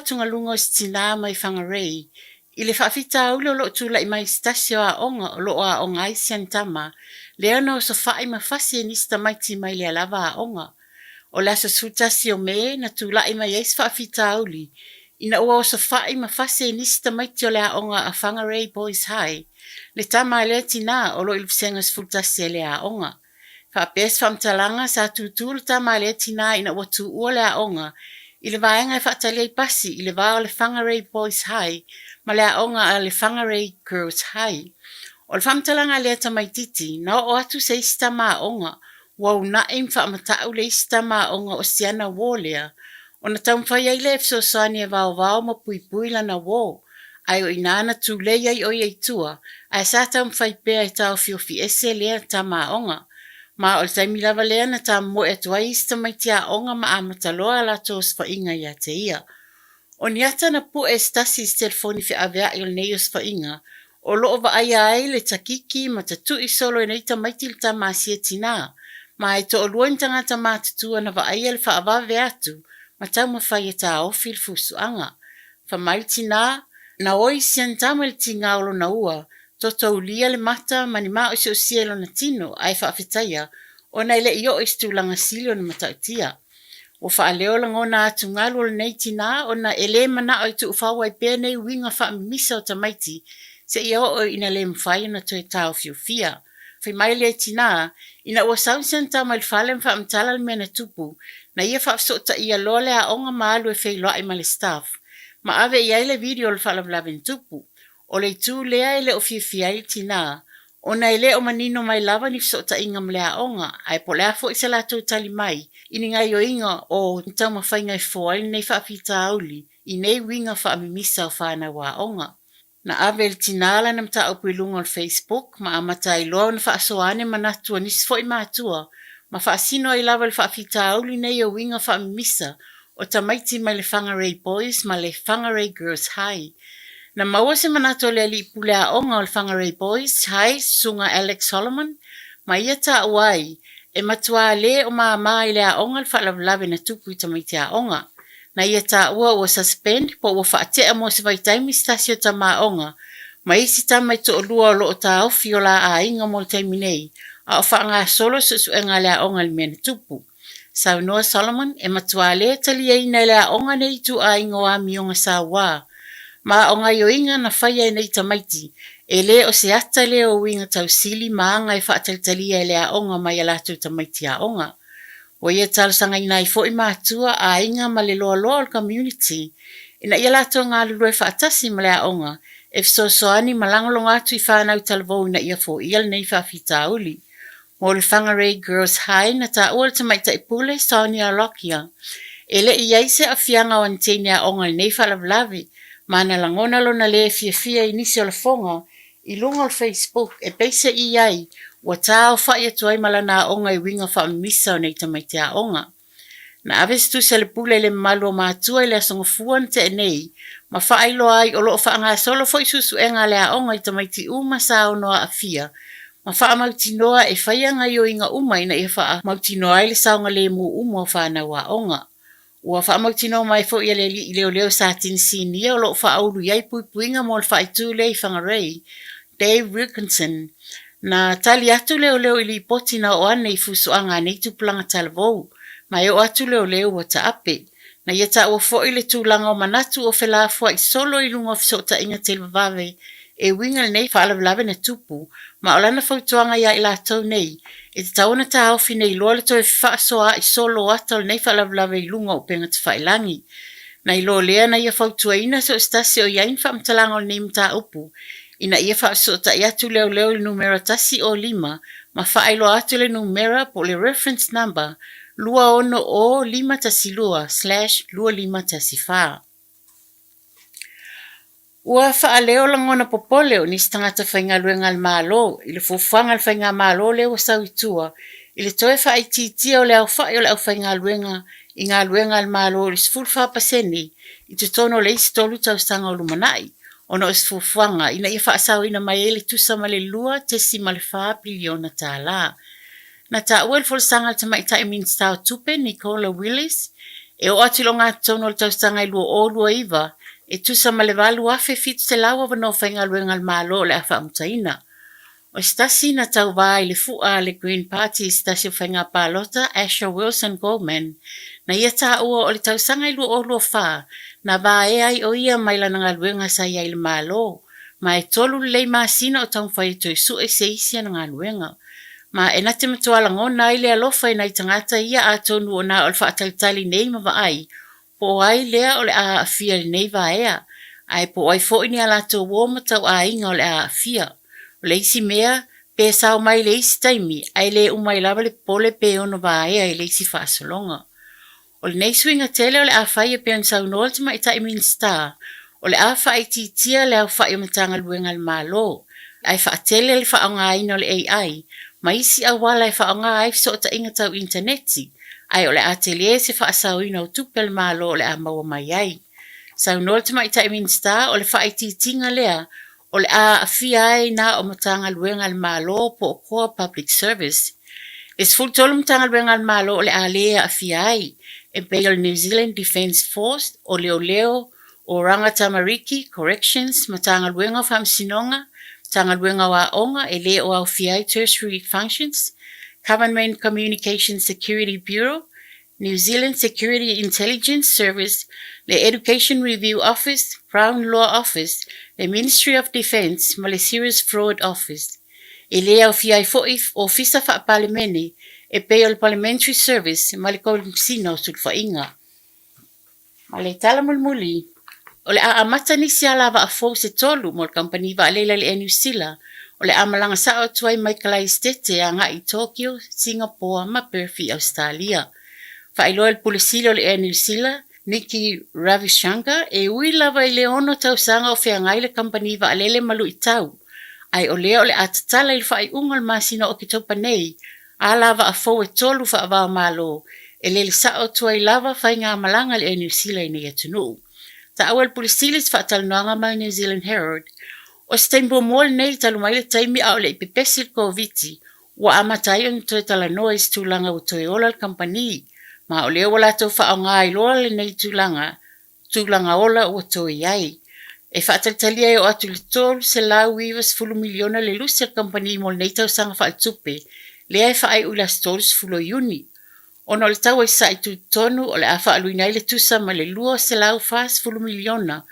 tungalunga o si tina mai whangarei. I le whaafita ulo lo tula i mai stasio a onga o lo a onga i siantama. Lea no so whaai mawhasi e nista mai ti mai lea lava a onga. O la so sutasi o me na tula i mai eis whaafita uli. Ina ua o so whaai mawhasi e nista mai ti o lea onga a Whangarei Boys High. Le tama lea tina o lo ilufsenga sfutasi e lea onga. Whaapes whamtalanga sa tutul tama lea tina ina ua tu ua lea onga. I le vaenga e whaatalia i pasi i le vao le Whangarei Boys High ma lea onga a le Whangarei Girls High. O le whamtalanga lea tamaititi na o atu se ista maa onga wau na im whaamatau le ista maa onga o siana wō lea. O na taumwhai ai le efsosani e vao ma pui pui lana wō. Ai o inana tu le ai o iei tua ai sa taumwhai pēa e tau fiofi ese lea ta maa onga. Ma o le taimi lava lea na ta mo e tuai ista mai tia onga ma amataloa la tos fa inga ia te ia. O ni ata na pu e stasi telefoni fi avea il neios fa inga. O loo va ai ai le takiki ma tatu i solo e neita maiti le ta maasia tina. Ma e to o luoin tangata ma tatua na va ai le fa avave atu ma tau mawhai e ta ofi le fusu anga. Fa mai tina na oi sian tamo le tinga olo na ua. Toto ulia le mata mani maa o sielo na tino ai whaafetaya o na ile io istu langa silio na matautia. O whaaleo langona atu ngalu le nei tina o na ele mana o itu ufawa i pēnei winga whaamimisa o tamaiti se ia o ina le mwhai na toi tau fiofia. Whai mai le tina ina ua sausian tau mai whale mwhaamtala le mena tupu na ia whaafsota ia lole a onga maalu e whailoa i male staff. Ma ave ia ile video le whaalawlaven tupu. O le tu lea ele o fiafiai tina. O na ele o manino mai lava ni fsota inga mlea onga. Ai po lea fo isa lato tali mai. Ini ngai o inga o ntau mawhainga i fōa i nei whaapita auli. I nei winga whaamimisa o whāna wā onga. Na ave le tinala na mta upu ilunga o Facebook. Ma amata i loa na whaasoane manatua nisi fo i mātua. Ma whaasino i lava le whaapita auli nei o winga whaamimisa. O tamaiti mai le Whangarei Boys ma le Whangarei Girls High. Na maua se manato le li pulea onga o le Whangarei Boys High sunga Alex Solomon, ma ia ta uai, e matua le o maa i lea onga le whaalawlawe na tupu i tamaitea onga. Na ia ta ua ua suspend po ua whaatea mo se vaitaimi stasio ta maa onga, ma isi tamai to o lua o loo ta au fiola a inga mo le taimi nei, a o whaanga solo susu e ngā lea onga le mea na tupu. Sau Noah Solomon e matua le tali e ina lea onga nei tu a inga wa mionga sa waa. Ma o ngai o inga na whaia e nei tamaiti, e le o se ata le o winga tau sili ma ngai whaatalitali e lea onga mai alatu tamaiti a onga. O ia talasanga ina i fo i mātua a inga ma le loa loa o community, ina ia lato ngā lulu e whaatasi ma lea onga, e fsosoani malangolong atu i whanau talvou ina ia fo ia le nei whaafita uli. Mo le Whangarei Girls High na ta ua le tamaita i pule Sonia Lokia, e le i aise a fianga o antene a onga le nei whalawlawe, mana langona lo na le fia i nisi o le fonga, i lunga o Facebook e peise i ai, ua tā o whai atuai malana a onga i winga whaamimisa o nei tamaitea onga. Na avestu se le pule le malu o mātua i le asonga fuan te e nei, ma whailo ai o loo whaanga solo fo i susu e ngā lea onga i tamaiti uma sa o noa a fia, ma wha mautinoa e whaia ngai o inga uma ina i wha mautinoa i le saonga le mu umo whana wa onga. Ua wha mautinoa mai fo i le leo sa tinisini o lo wha auru iai puipuinga mo le wha itu le i Whangarei, Dave Wilkinson, na tali atu leo i li potina o ane i fusuanga nei tupulanga talavou, mai o atu leo wa ta ape. Na ia ta ua fo i le tūlanga o manatu o whelafua i solo i lunga fisota inga te vave, e winga nei whaalawlawe na tupu, ma o lana fautuanga ia i la tau nei, e te tauna ta haufi nei loa le toi whaasoa i solo atal nei whaalawlawe i lunga o penga te whailangi. Na i lo lea na ia fautua ina so stasi o iain whaamtalanga o nei mta upu, ina ia whaasota i atu leo le numera tasi o 5, ma whailo atu le numera po le reference number, lua ono o 5-lua/25. Ua whaaleo langona popole o nisi tangata whaingaluenga al malo, i le fufuanga al whainga malo leo sauitua, i le toe whaititia o le au whai o le au whaingaluenga i ngā luenga al malo i sfulfa paseni, i te tono le isi tolu tau sanga o lumanai, ono is fufuanga, ina ia whaasau ina mai ele tusa ma le lua tesi ma le wha piliona tā la. Na ta uel fol sanga te mai ta imin stau tupe Nicola Willis, E o ati lo ngā tono le tausanga i lua o lua iwa, e tusa ma le walu afe fitu te lawa wano whainga luenga al malo le afa amtaina. O stasi na tau wā i le fua le Green Party stasi o whainga pālota Asher Wilson Goldman, na ia tā ua o le tausanga i lua o lua wha, na wā e ai o ia maila nga luenga sa ia i le malo, ma e tolu lei māsina o taun whai toi su e se isia nga luenga. Ma e nate matuala ngona i lea lofa i nai tangata ia a tonu o nā o le whaatalitali nei ma ai, po ai lea o le a afia nei va ea, ai po ai fo ini ala tō wōma tau a inga o le a afia. O le isi mea, pe sao mai le isi taimi, ai le umai lava le pole pe ono va ea i le isi whaasolonga. O le nei swinga tele o le a whaia pe an sau noltima i tai min star, o le a whai titia le au whai o matanga luenga le malo, ai whaatele le whaonga ina o le AI, ma isi awala e whaonga ai so ta inga tau interneti, ai o le atelier se whaasau ina o tupe le malo o le a maua mai ai. Sau noltima i tai min star o le whai titinga lea, o le a afia ai na o matanga luenga le malo po o koa public service. E sful tolu matanga luenga le malo o le a lea afia ai, e pei o le New Zealand Defence Force o leo o Rangatamariki Corrections matanga luenga whamsinonga, tanga luenga wa onga e le o au fiai tertiary functions, Government Communications Security Bureau, New Zealand Security Intelligence Service, the Education Review Office, Crown Law Office, the Ministry of Defence, ma le Serious Fraud Office. E le au fiai fo'if o fisa wha palemene e pe o le Parliamentary Service ma le komisina o sulfainga. Ma le tala mulmuli, o le a amata nisi ala wa a fau se tolu mo le kampani wa alela le New Zealand, o le amalanga sa o tuai mai kalai stete a nga i Tokyo, Singapore ma Perth, Australia. Whaeloa le pulisilo le New Zealand, Nikki Ravishankar, e ui lava i le ono tausanga o whiangai le kampani wa alele malu i tau. Ai o leo le atatala i whai ungal masina o ki taupa nei, a lava a fau e tolu wha awao malo, e le sa o tuai lava whai ngā malanga le New Zealand i atunu. Ta awal pulisilis wha talanoanga mai New Zealand Herald, o steimbo mōle nei talu mai le taimi au le ipepesil COVID, wa amatai on toi talanoa is tūlanga o toi ola le kampani, ma o leo wala tau wha o ngā iloa le nei tūlanga ola o toi ai. E whaatatalia e o atu le tolu se lau iwas fulu miliona le lusi al kampani mo le nei tau sanga wha tupe, le ai wha ai ulas tolu fulo iuni. Ono le tau ai sa i tu tonu o le a wha aluina i le tusa ma le lua se lau fas fulu miliona,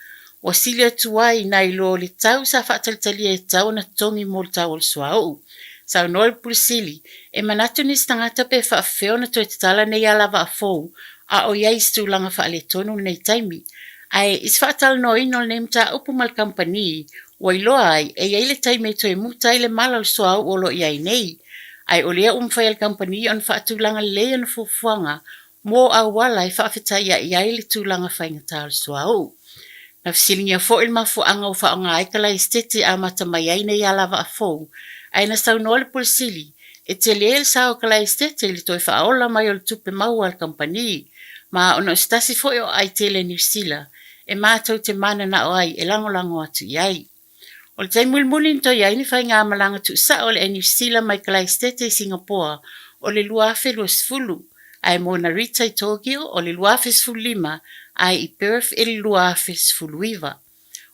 o silia tuai na ilo le tau sa whaatatalia e tau na tongi mo le tau o le suau. Sau noa le pulisili, e manatu nis tangata pe wha feo na toi tatala nei alawa a fou, a o iai stulanga wha le tonu nei taimi. Ai is whaatal no ino le nemta upu mal kampani, o iloa ai, e iai le taimi toi mutai le mala o suau o lo iai nei. Ai o lea umwhai al kampani on whaatulanga lea na fufuanga, mo a wala i whaafetai a iai le tūlanga whaingata o suau. Na fisilingia fo il mafuanga o whaonga aikala i stete a mata mai ai nei alawa a fou, ai na sau noa le pulisili, e te leel sao kala i stete li toi whaola mai o le tupe mau al kampani, ma ono stasi fo o ai tele New Zealand, e mātou te mana na o ai e lango atu iai. O le tai mulmulin to iai ni whai ngā malanga tu sa o le New Zealand mai kala i stete i Singapore, o le luafe lua sfulu, ai mo na Rita i Tokyo, o le luafe sfulu lima, ai i Perth e le luafe sfulu iwa.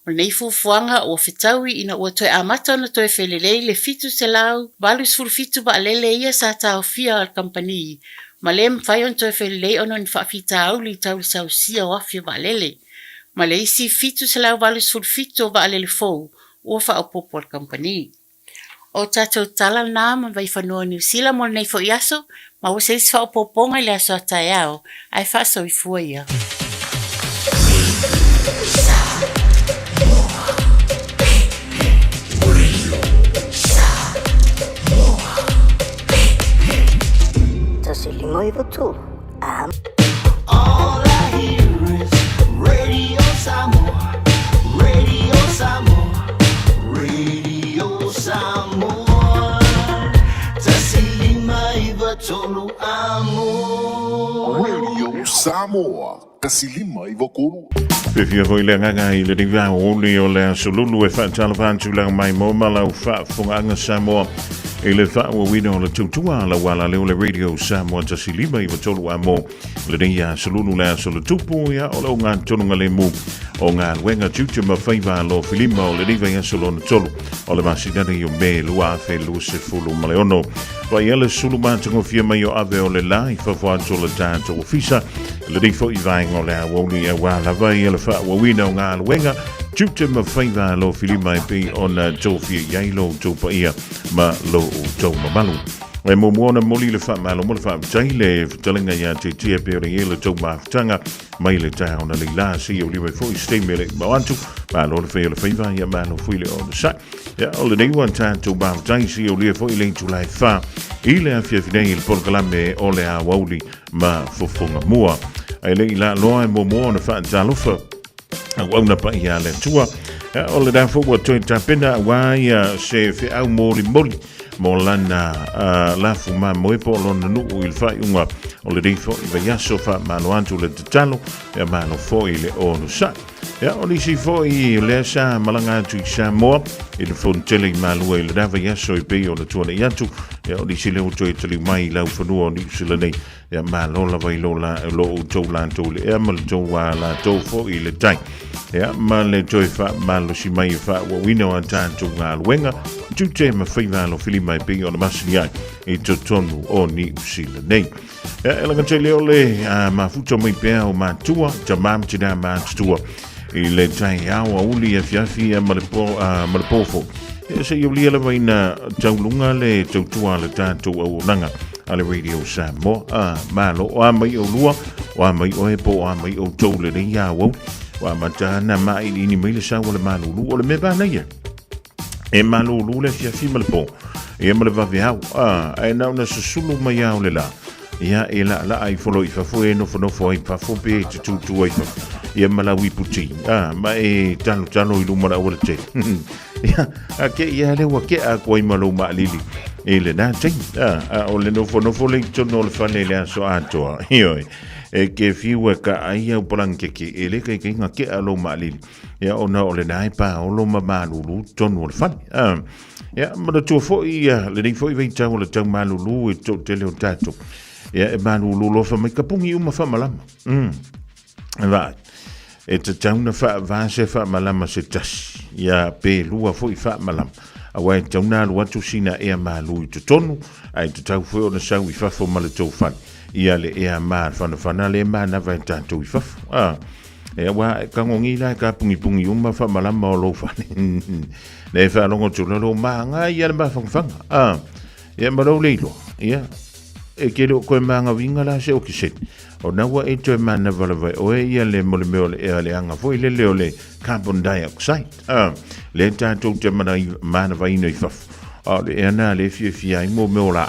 O nei fufuanga o whetaui ina ua toi amata ona toi whelelei le fitu se lau, balu sfulu fitu ba alele ia sa tau fia al kampani, ma le mwhai on toi whelelei ono ni whaafita au li tau li sau sia o afia ba alele. Ma le isi fitu se lau balu sfulu fitu ba alele fou, ua whaopopo al kampani. O tātou tala nā ma vai whanua New Zealand mo nei fo iaso, ma o se isi whaopoponga i le aso atai au, ai whaaso i fua ia. Tasilimo iwa tu. All I hear is Radio Samoa, Radio Samoa, Radio Samoa. Tasilima iwa tolu amo. Radio Samoa, tasilima iwa kolu. Pefia ko ile nganga ile riva o le o le sululu e fa tala fa tula mai mo mala u fa funga Samoa. le fa wa wino le tutua la wala le radio Samoa tasilima I tolu amo le dia salunu la so le tupu ya o nga tonu le mu o nga wenga tutu ma faiva lo filima o le diva ya solo no tolu o le masidani yo me lua fe lu se fulu maleono wa yele sulu ma tango fia mai o ave o le la I fa fa so le tanto ofisa le difo I vai ngo le woni ya wa la vai le fa wa wino nga wenga tutu ma faiva lo filima pe on tofi yailo topa ia ma lo to malu e mo mona moli le fa malo mo le fa taile talinga ya te te pe le to ma tanga mai le ta ona le la si o le fo stay mele ma wantu ma lo le fe le fa ya ma lo fu le o sa ya o le dei wan ta to ba tai si o le fo le tu lai fa ile a fia fidei il porclame o le a wauli ma fo fonga mua ai le la lo e mo mo fa ta lo fa una pa ia le tua o le da fo wa to ta pena wa ia se fe au mori mori mo lana la fuma mo po lona nu il fa unga o le difo I va so fa mano antu le talo e mano fo ile o no sa ya o li si fo I le sa malanga tu sa mo il fontele malu il da va so I pe o le tu le yantu ya o li si le o to tele mai la fo no ni si le nei ya malo la vai lo la lo to la to le e mal to wa la to fo ile tai ya ma le to fa malo si mai fa wa wino antu ngal wenga tu te ma fai lo fili mai pe ona masiai I to tonu o ni usila nei ya ela kan tele ole ma futo mai pe o ma tua ta mam tina ma tua I le tai awa uli e fiafi ma le po fo e se yo lia le vai na taulunga le tua le tanto o nanga ale radio Samoa ma lo o mai o lua o mai o e po o mai o tole le ya wo wa matana mai ni mai le sa o le malulu o le me ba na ia e malulu le fiafi ma le po e ma le va via ai na una sulu mai ya o le la ia e la ai folo I fa fo e no fo I fa fo pe tu ai fa ia ma la wiputi ma e talo I lu ma la o le te ia a ke ia le wa ke a ko I ma lo ma lili e le na te o le no fo le to no le fa le so ato io e ke fiwa ka ai au planke ke ele ke nga ke a lo ma lili ia ona o le nai pa o lo ma malulu to no le fa ia ma tu fo ia le ni fo I vei tau le tau malulu e to te le o tato ia e malulu lo fa mai kapungi uma fa malama va e te tau na fa va se fa malama se tas ia pe lua fo I fa malama awa e tau na lua tu sina e malu I te tonu ai te tau fo na sau I fa fo male tau fan ia le e ma fa na le ma na va tanto I fa e wa ka ngongi la ka pungi uma fa malama o lo fa le fa longo tu lo ma nga ia le ma fa ia ma lo leilo ia e ke lo ko ma nga winga la se o ki se o na wa e to ma na vala vai o e ia le mo le me e le anga foi le le carbon dioxide le tanto te ma na vai no I fa le ana le fi ai mo me o la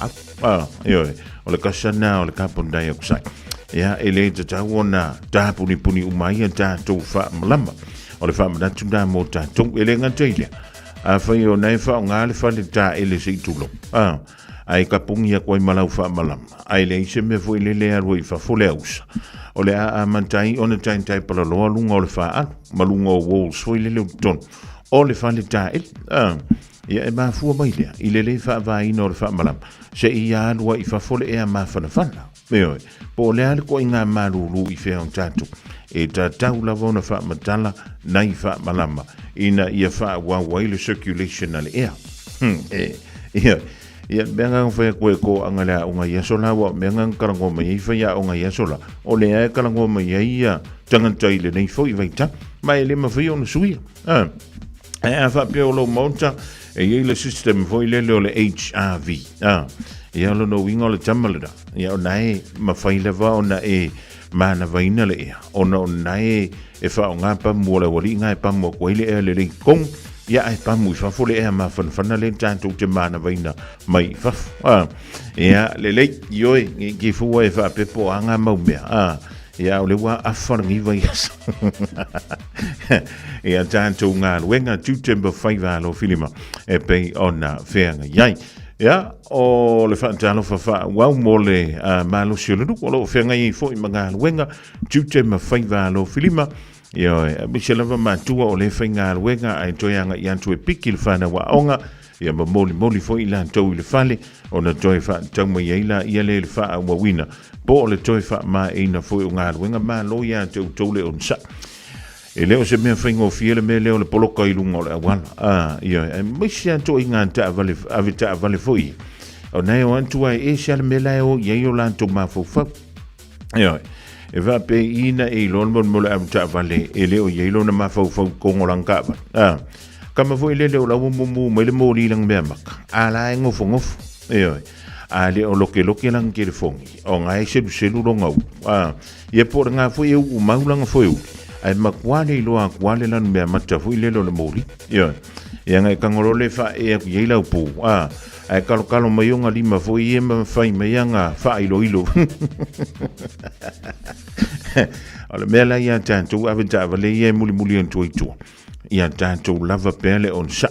io o le kasana o le carbon dioxide ia e le te tawana ta puni umai ta to fa malama o le fa ma tu da mo ta to ele nga tele a fa yo nei fa nga le fa le ta ele se tulo ai ka pungia ko malau fa malam ai le se me foi le aroi fa foleus o le a mantai ona tai pala lo lunga o le fa malunga o walls foi le ton o le fa le ta ia e ma fu mai le fa vai no le fa malam se ia lo I fa fole e ma fa fa me po le al ko inga malulu I fe on tatu e ta taula vona fa matala nai fa malama ina ia fa wa le circulation al air ia benga fa ko angala unga ia sola wa benga karango mai fa ia unga ia sola o le ai karango mai ia tangan taile nei foi vai ta mai le ma foi on suia fa pe lo monta e ile system foi le HRV ia lo no winga le tamalada ia nai ma fai le va ona e mana vaina le ia ona nai e fa nga pa mo le wali nga pa mo ko ile le kong ia ai pa mu fa fole e ma fan le tanto te mana vaina mai fa ia le yoi ki fu e fa pe po anga mo me ia o le wa afangi vai ia tanto nga wenga tu tempo fai va lo filima e pe ona fenga yai ia o le fantano fa wa mole ma lo silo o lo fenga I fo I manga wenga tu tempo fai va lo filima ia Michelle va matua o le fenga wenga ai toyanga yantu e pikil fana wa onga ia moli fo i la tau i le fale o na toi fa tau mai ai la ia le fa wa wina po le toi fa ma e na fo ngā ruenga ma lo ia tau le on sa e leo se mea whaingo fiele me leo le poloka i lunga o le awala ia e maisia to i ngā ta vale fo i o nei o antu ai e sia le me lai o ia i o la tau ma fo fa ia e va pe ina e lon mo le ta vale e leo ia i lo na ma fo kongo langka kama foi lele o la mo le mo li lang me mak ala ngofo ale o loke lang ke le fongi o ngai se lu longa ye por nga foi u maulanga foi ai makwale lo akwale lan me mata foi lele o le mo li ia ngai kangolo le fa e ye la pu ai kalo mai nga lima foi e ma fai me nga fa ilo ole mela ia tantu aventa vale ye muli en tu ia tātou lava pele on sa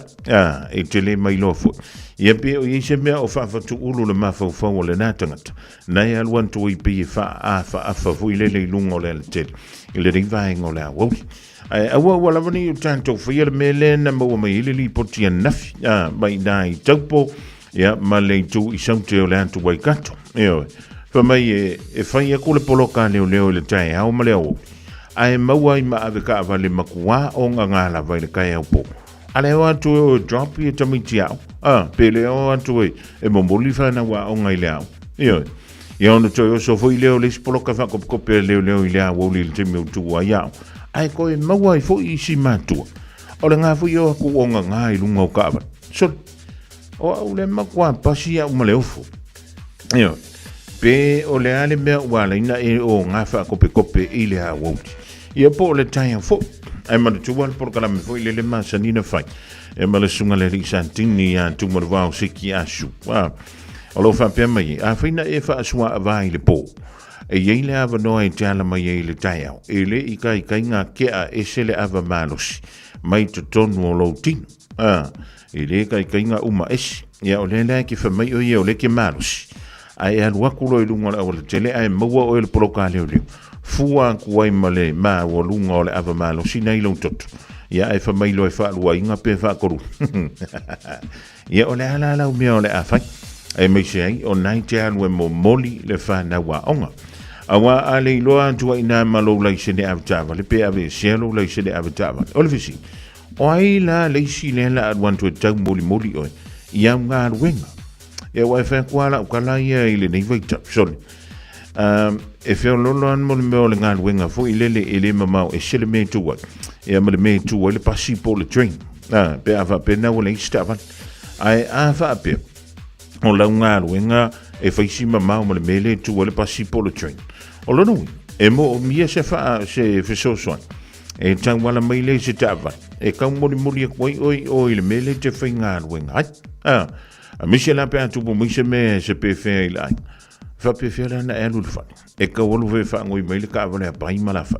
e tele mai lofo ia pe o ise mea o whaafatu ulu le mawhauwhau o le nātangata nai aluan tu i pia wha fui lele i lunga o le tele i le rivaenga o le awau awa walavani o tātou whaia le mele na maua mai ili li poti nafi mai nai taupo ia ma le tu i saute o le antu wai kato fa mai e whaia ko le poloka leo le tae au ma le awau ai maua i ma ave ka vale makua o ngala vai le kai au po ale o atu o drop i tamiti au pele o atu e momboli fa na wa o ngai leau io no to so foi leo le spoloka fa ko pe leo i lea wo le temi o tu wa ya ai ko e maua i fo i si matu o le nga fu yo ku o ngai lunga o ka so o le makua pasia o maleofo pe o le ale mea wala ina e o nga fa kope i le a wo ia po le taia fo ai ma tu wal por kala me foi le masanina fai e ma le sunga le risantini ya tu mo va o siki asu o lo fa pe mai a fina e fa sua vai le po e ye le ava no ai tala mai e le taia e le i kai nga ke a e se le ava malos mai to tonu o lo tin e le kai nga uma es ia o le ki fa mai o ye o le ke malos ai al wakulo i lunga o le tele ai maua o le poloka leo fua kuai male ma o lunga o le ava malo sinai lo toto ia ai fa mai lo e fa lua inga pe fa koru ia o le ala o mea o le afai ai mai se ai o nai te anu e mo moli le fa na wa onga awa ale loa tua ina malo lai se ne avtava le pe ave selo lai se ne avtava o le visi o ai la le si le la adwan tu tau moli oi ia nga wenga ia wa fa kwala o kala ia ile nei vai tap soli e feo lolo an mo le meo le ngā wenga fo i lele e le mamau e sele me tua e ama le me tua le pasi po le train pe awa pe na wale istavan ai awa pe o lau ngā wenga e faisi mamau ma le mele tua le pasi po le train o lono e mo o mia se fa se feso soan e tang wala mai le se tava e kau mori e kwai oi le mele te fai ngā wenga a misi la pe atu po misi me se pe fea i lai fa pe fela na e lulu fa e ka wolu ve fa ngoi mai le ka vale pai mala fa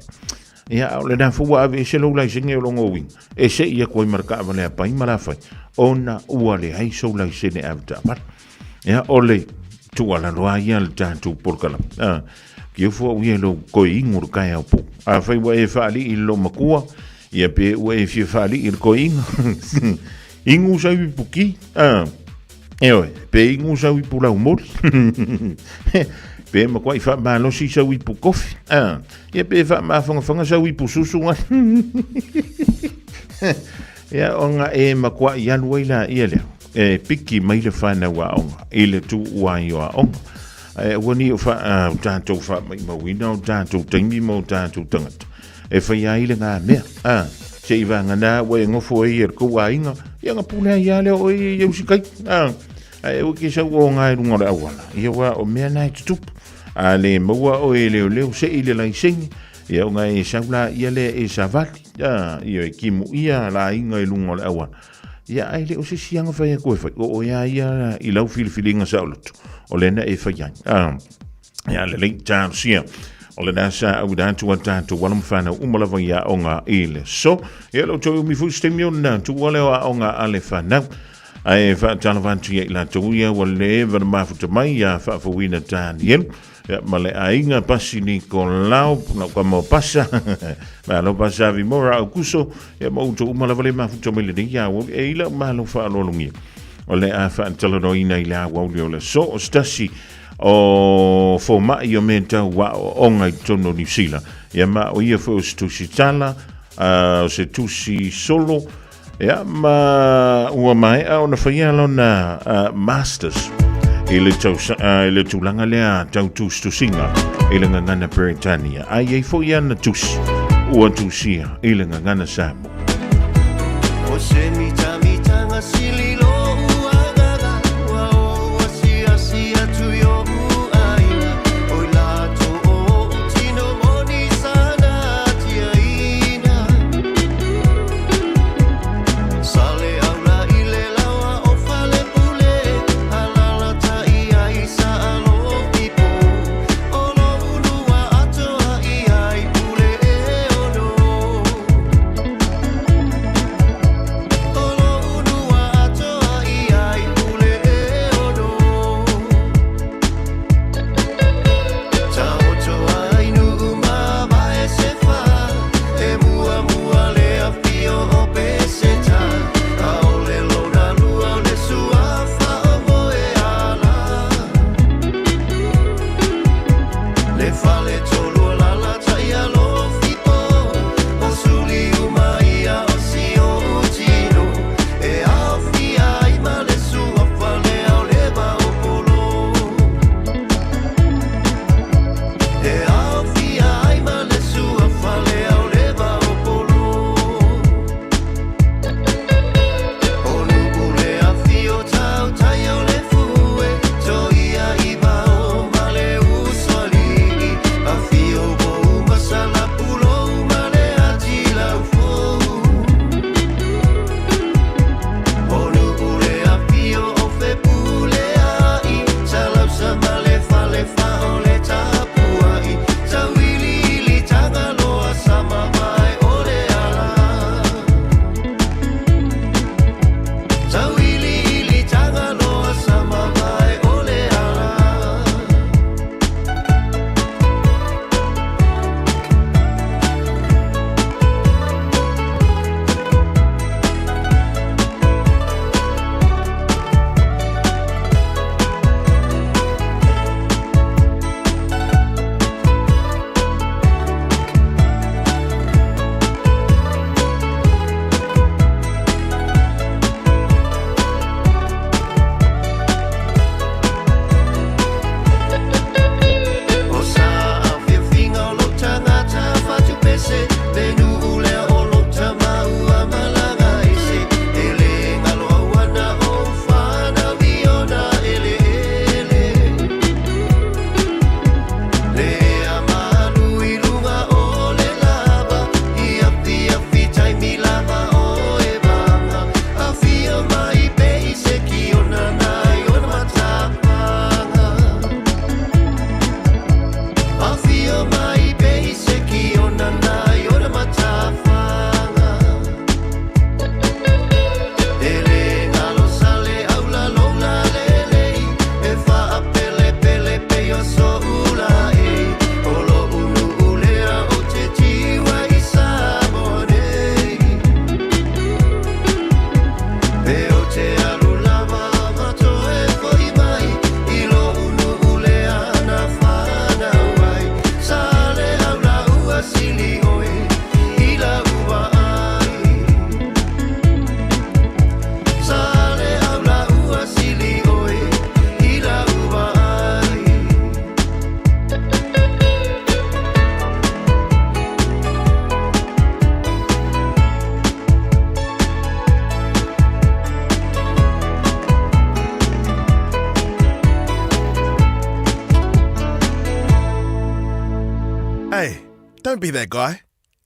ia le na fu wa ve se lo la singe lo ngoi e se ia ko marka vale pai mala fa ona ua le ai so la se ne avta ba ia ole tu ala lo ia le tantu por kala ki fu wi lo ko ingur ka ya po a fa wa e fa ali lo makua ia pe wa e fi fa ali il ko ingu sa vi puki pe ingu sa wi pula umor pe ma kwai fa ma lo si sa wi pu kofi ia pe fa ma fanga sa wi pu susu ia onga e ma kwai ya luila ia le e piki mai le fa na wa onga ile tu wa yo onga e woni o fa tanto fa mai ma wina o tanto timi mo tanto tangata e fa ya ile nga me se iva ngana wa ngofo e ko wa inga ia nga pula ya le o e usikai ai o ke sa o nga runga le awala ia wa o me na tup ale mo o e le se ile la sing ia nga e sa la ia le e sa vati ia ki mu ia la inga e lunga le awala ia ai le o se sianga fa ia ko fa o ia i lau filinga sa lot o le na e fa ia le le ta sia o le nasa au dantu wa tantu wala mfana umala ia onga ile so ia lo to mi fu stemio na tu wala onga ale fana ai fa talavantu ia la tuia wale ver mafuta mai ia fa wina Daniel ya male ainga pasini con lau na como pasa ma lo pasa vi mora au kuso ya mo to umala vale mafuta mai le ia e ila malo fa lo lungi o le a whaantalanoina I le awauli o le so o stasi o fo mai o me tau wa o onga I tono New Zealand. Ia ma o ia fo tusi tala, o se tusi solo, ia ma ua mai a ona whaia lona masters. I le tūlanga lea tau tusinga I le ngangana Britannia. Ai ei fo ia na tusi, ua tusia I le ngangana Samoa. O se mita sili lo uagaga wa o asi atu yo aina o lato o tino moni sana tiaina sale aula ile lawa o fale pule alala tai ai sa alo ipo o lo unua ato ai pule o no Hey, don't be that guy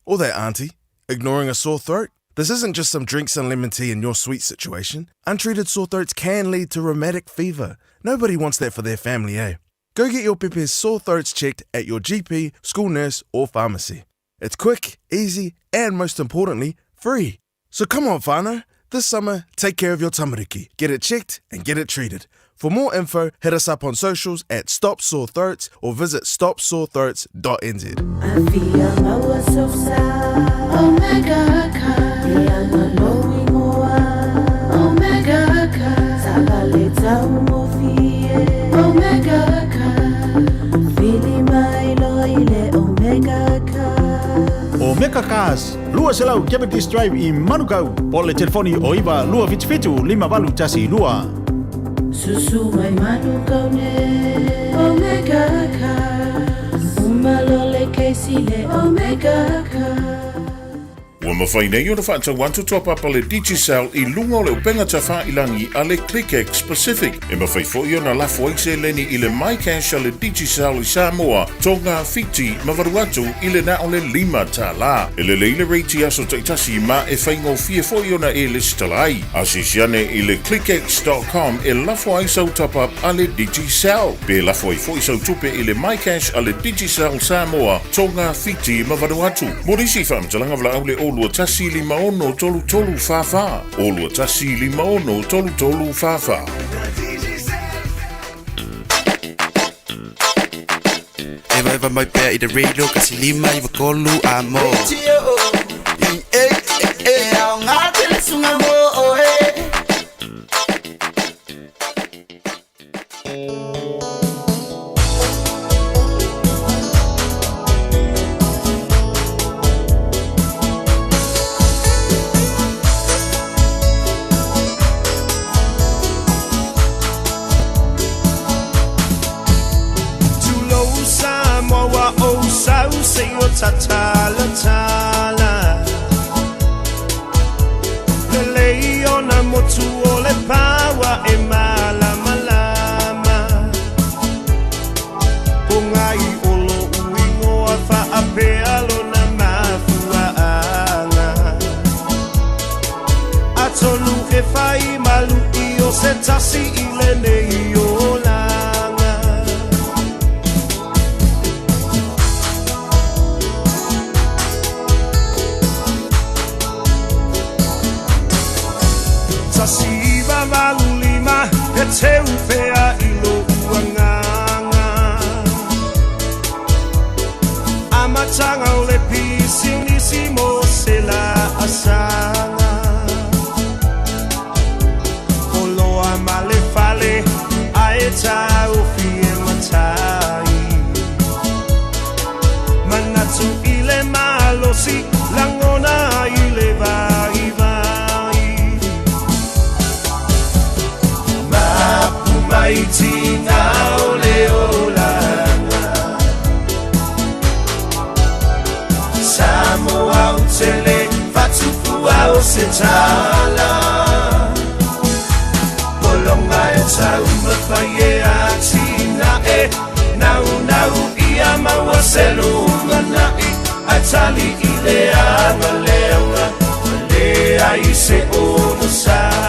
or that auntie ignoring a sore throat. This isn't just some drinks and lemon tea in your sweet situation. Untreated sore throats can lead to rheumatic fever. Nobody wants that for their family, eh? Go get your Pepe's sore throats checked at your GP, school nurse, or pharmacy. It's quick, easy, and most importantly, free. So come on, whānau. This summer, take care of your tamariki. Get it checked and get it treated. For more info, hit us up on socials at Stop Sore Throats or visit stopsorethroats.nz. I feel lower so sad. Omega, Omega, Lua selau Capitis Drive I Manukau. Pole telefoni oiva lua fitu 5 tasi lua. Susu mai Manukau ne Omega Cars. Umalole keisile Omega Cars. Ua mawhai nei o na whaata wantu top up ale Digicel I lunga o le upenga ta whailangi ale ClickX Pacific. E mawhai fo i o na lafu aise leni I le MyCash ale Digicel I Samoa. Tonga fiti mawaruatu I le na o le 5 ta la. E le leile reiti aso taitasi ma e whaingo fia fo i o na e listalai. Asisiane I le clickx.com e lafu aise au top up ale Digicel. Pe lafu ai fo I sau tupe I le MyCash ale Digicel Samoa. Tonga fiti mawaruatu. Morisi whamtalanga vla au le Olua tasi 5 tolu tolu fafa. Olua tasi 5 tolu tolu fafa. Eva mai pea I the radio kasi 5 I wakolu amo. Au ngate le sunga mo Tatala tala Le leo na motu o le pawa e mala malama O ngai olo uingo a wha ape alo na mafua anga Atonu e whai malu I o se tasi I le nei o langa Siva malulima e te upea I lo uanganga Amatanga o le pisinissimo se la asanga Oloa male fale aeta o fie matai Manatu ile malosi langona ile vai Maiti na ole olanga Samoa utele fatufua o setala Polonga e tauma faye atina e Nau ia maua selunga na I Atali ile anga leanga Lea I se ono sai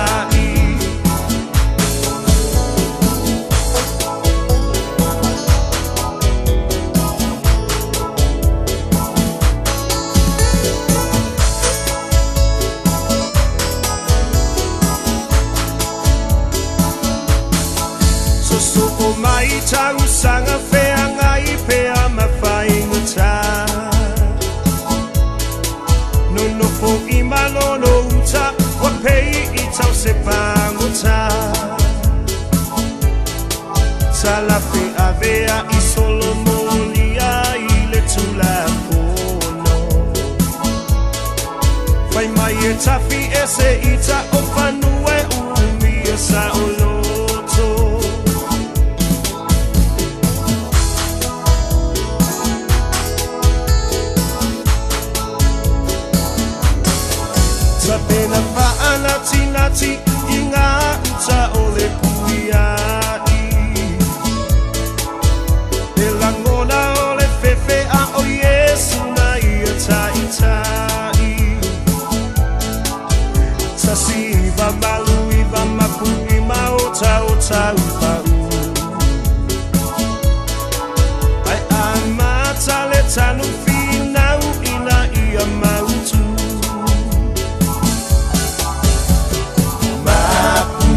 Tau sanga fea ngai pea mawhainga tā Nono po I malono uta Wa pei I tau se pango tā Talape avea I Solomonia I le tula pono Whai mai e tafi e se ita o whanue umi e sa o loto Pena paana tinati inga uta ole puiai E langona ole fefe a o Yesu na ia tai Tasi va malu I va mapu I maota o tau pau Ai amata le tanu finau ina ia mautu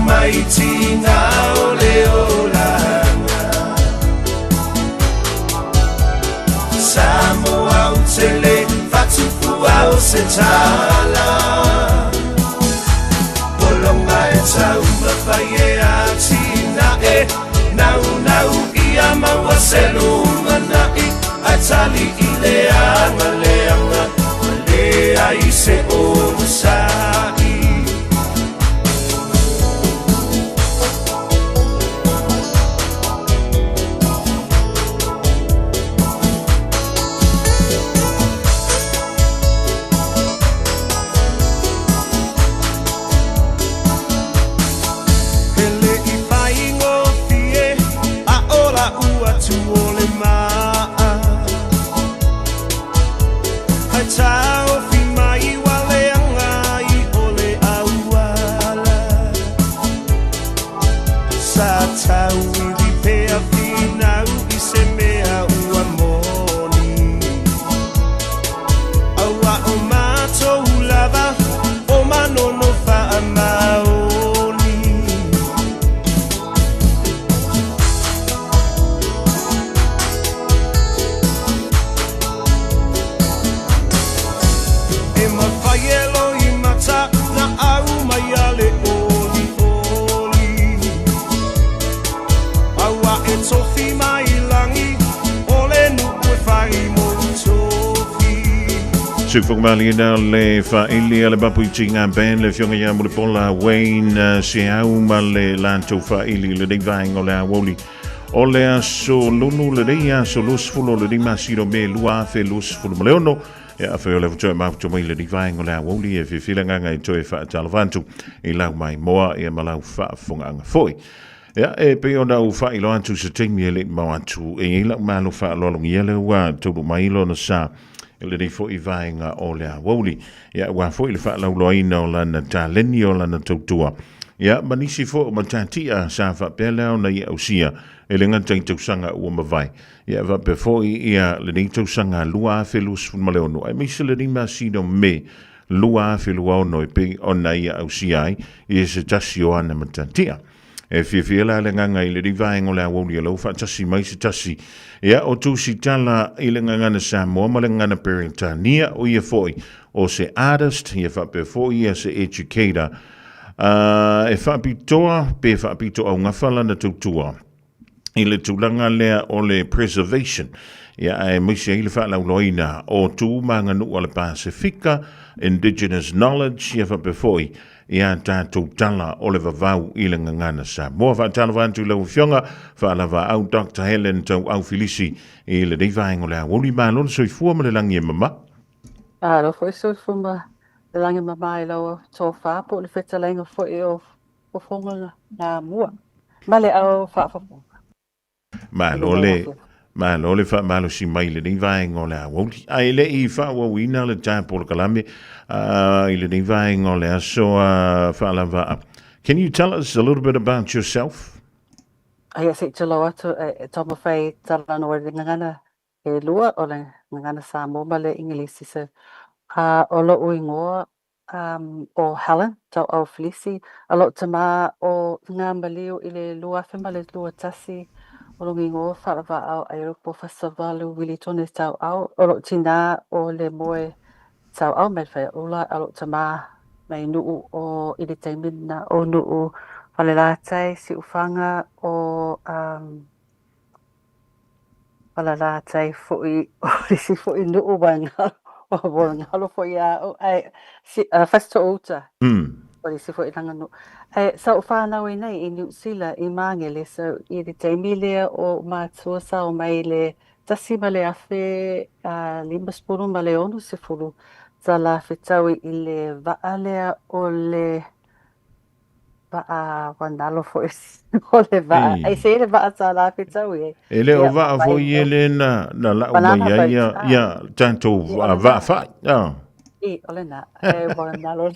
Maiti na ole olanga Samoa utele fatufua o setala Polonga e tauma faye atina e Nau ia maua selunga na I Atali I leanga Lea I Malina le fa ili ale bapu tinga ben le fionga ya mulipola Wayne se au male lanto fa ili le divine ole woli ole so lunu le dia so lus fulo le dima siro me lua fe lus fulo maleono ya fe ole futo ma futo mai le divine ole woli e fe filanga ngai toe fa talvantu I lau mai moa e malau fa funga foi ya e pe ona u fa ilo antu se tingi le ma antu e ila malu fa lo ngile wa tu mai lo no sa le nei fo I vaenga o lea woli. Ia wa fo I le wha lau loina o lana ta leni o lana tautua. Ia manisi fo o matatia sa wha pelea o na ia ausia e le ngata I tausanga ua mawai. Ia wa pe fo I ia le nei tausanga lua a felus funmaleono. Ai meise le nei masino me lua a felua ono e pe o na ia ausia ai I se tasi o ana matatia. E fiela le nganga I le rivaenga o lea woli e lau wha tasi mai se tasi. Ia o tu si tala I le ngangana Samoa ma le ngana Peritania o ia foi o se artist ia whape foi ia se educator e whapitoa pe whapitoa o ngawhala na tautua I le tūlanga lea o le preservation ia e misia I le whalau loina o tū manganu o le Pasifika indigenous knowledge ia whape foi ia tātou tala o le vavau I le ngangana Samoa. Whaatala vantu lau fionga, whaalawa au Dr. Helen tau au Filisi I le reivaengo lea woli mālo le soifua ma le langi e mama. Lo foi soifua le langi mama I lau tō whāpo le whetalenga foi o fonga na mua. Ma le au whaafafonga. Ma lo le fa malo si mai le reivaengo lea woli. Ai le I whawawina le tāpo le kalame I le reivaengo lea so whaalawa. Can you tell us a little bit about yourself? Ai se te loa to toma whai tala no le ngangana e lua o le ngangana Samoa ma le Ingilisi se o lo uingoa o Helen tau au Filisi a lo tama o ngā maliu I le lua whima le lua tasi o lo ingoa whalawa au Aeropo Fasavalu Wili Tone tau au o lo tina o le moe tau au me whai ula a lo tama mai nuu o I le taimina o nuu Wale lātai si ufanga o wala lātai fui o risi fui nuu wanga o ngalo fui o ai si fasto uta o risi fui langa nuu sa ufana we nei I New Zealand I mangele so I le taimile o mātua sa o mai le tasi ma le afe lima spuru ma le onu se furu sa la fetawi I le vaalea o le wanalo fo o le va ai se le va sa la pitau e ele o va fo ele na la o mai ia tanto va fa I ole na wanalo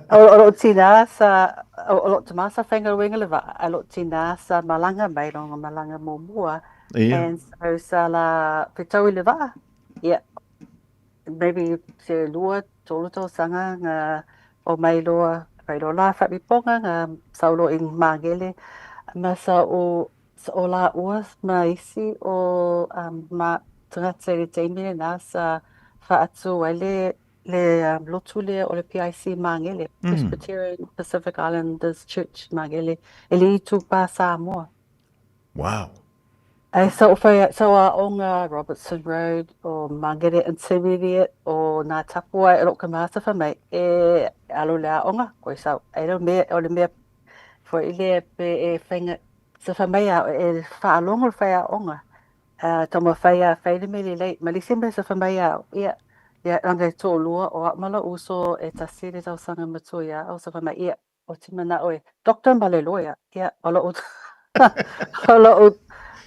o tina sa o tomasa fenga winga le va o tina sa malanga mai longa malanga momua and so sa la pitau le va maybe se lua tolo sanga nga o mai loa Kai lo la fa biponga nga saulo in magele masa o la uas maisi o ma tratsele taimile na sa fa atu le lotule o le PIC mangele Presbyterian Pacific Islanders Church mangele ele tu pa Samoa. Wow. Ai so onga Robertson Road o Mangere Intermediate o na tapua e loka masa fa mai e alo la onga ko sa ai lo me o le me fo ile pe e fenga sa fa mai e fa longo fa onga toma fa le me le mali sempre sa fa mai ia anga to lua o mala uso e tasiri sa sanga matoya o sa fa mai ia o timana oi doctor maleloya ia olo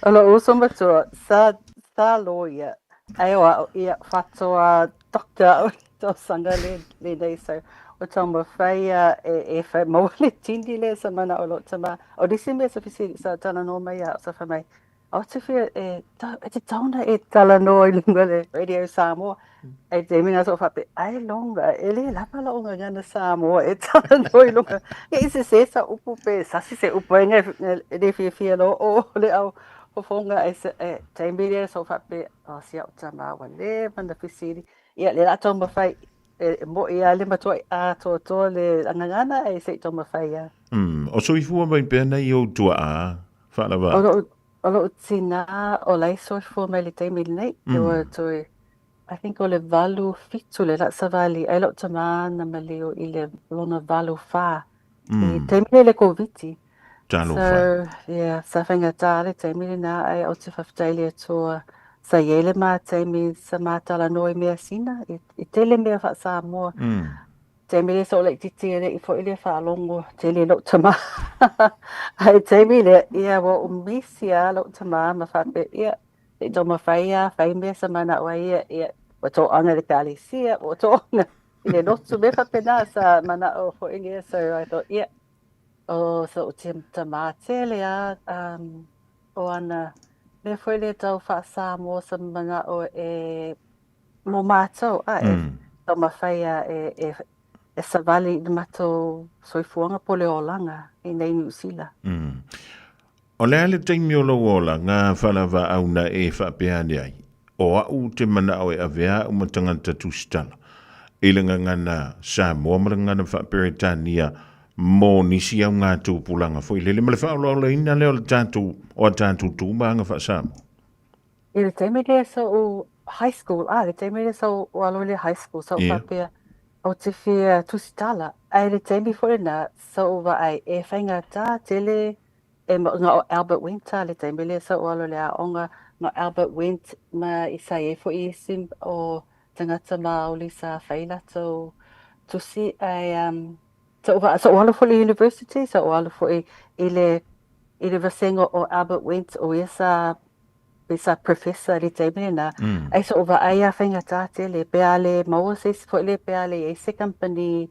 Alo uso matua sa loia aiwa ia fatoa doctor to sanga le dei so o tama faia e fa mo le tindi le sa mana o lo tama o disimbe sa fisi sa tala no mai sa fa mai o te fia e tauna e tala no I lingale Radio Samoa e te mina so fa pe ai longa ele la pala o ngana Samoa e tala no I longa e se sa upu pe sa se upu nge de fia lo o le au o fonga e te mbele so fa pe o sia o tama wa le manda fisiri ia le la toma fai mo ia le mato a to le ngana e se toma fai ia o so ifua mai pena I o tua a fa la o tina o lai so fo mai le te nei e o to I think o le valu fitu le latsavali ai lo tama na maleo I le lona valu fa. I teimile le koviti. Talo So, whai. yeah, sa whainga tāle teimile nā ai o te whaftaile atua sa iele mā teimi sa mātala noi mea sina. I tele mea wha sa mua. Teimile so le titi ele I fo ile whaalongo tele lo tama. Ai teimile ia wo umisia lo tama ma whape ia. I do ma whaia, whai mea sa mana o ia. Wa tō anga le kālesia, wa tō anga. I le notu me whape nā sa mana o fo ile. So I thought, yeah. O so o te tamate a o ana me foi le tau whaasa mo sa mana o mo mātou tau mawhaia e savali I matou soifuanga pole o langa I nei New Zealand. O le ale teimi o lowola ngā whalawa au na e whapeani ai. O au te mana o e awea umatangata tūstala. Ilinga ngana Samoa marangana whaperetania mō nisi au ngā tūpulanga fo ile le male whaolola ina leo le tātou o a tātou tūmanga whaasamo. I le teimere so o high school, le teimere so o alo le high school, so whapea o te whia tusitala. Ai le teimi fore nā, so o wa ai e whainga tā tele ngā o Albert Winter, le teimere so o alo le a onga ngā Albert Wint ma I sa e fo I sim o tangata ma o li sa whaila tō tusi ai so o alo for the university, so o alo for ile vasengo o Albert Wint o isa professor li teimene na. Ai so ova ai a whainga tāte le peale maua se for le peale se company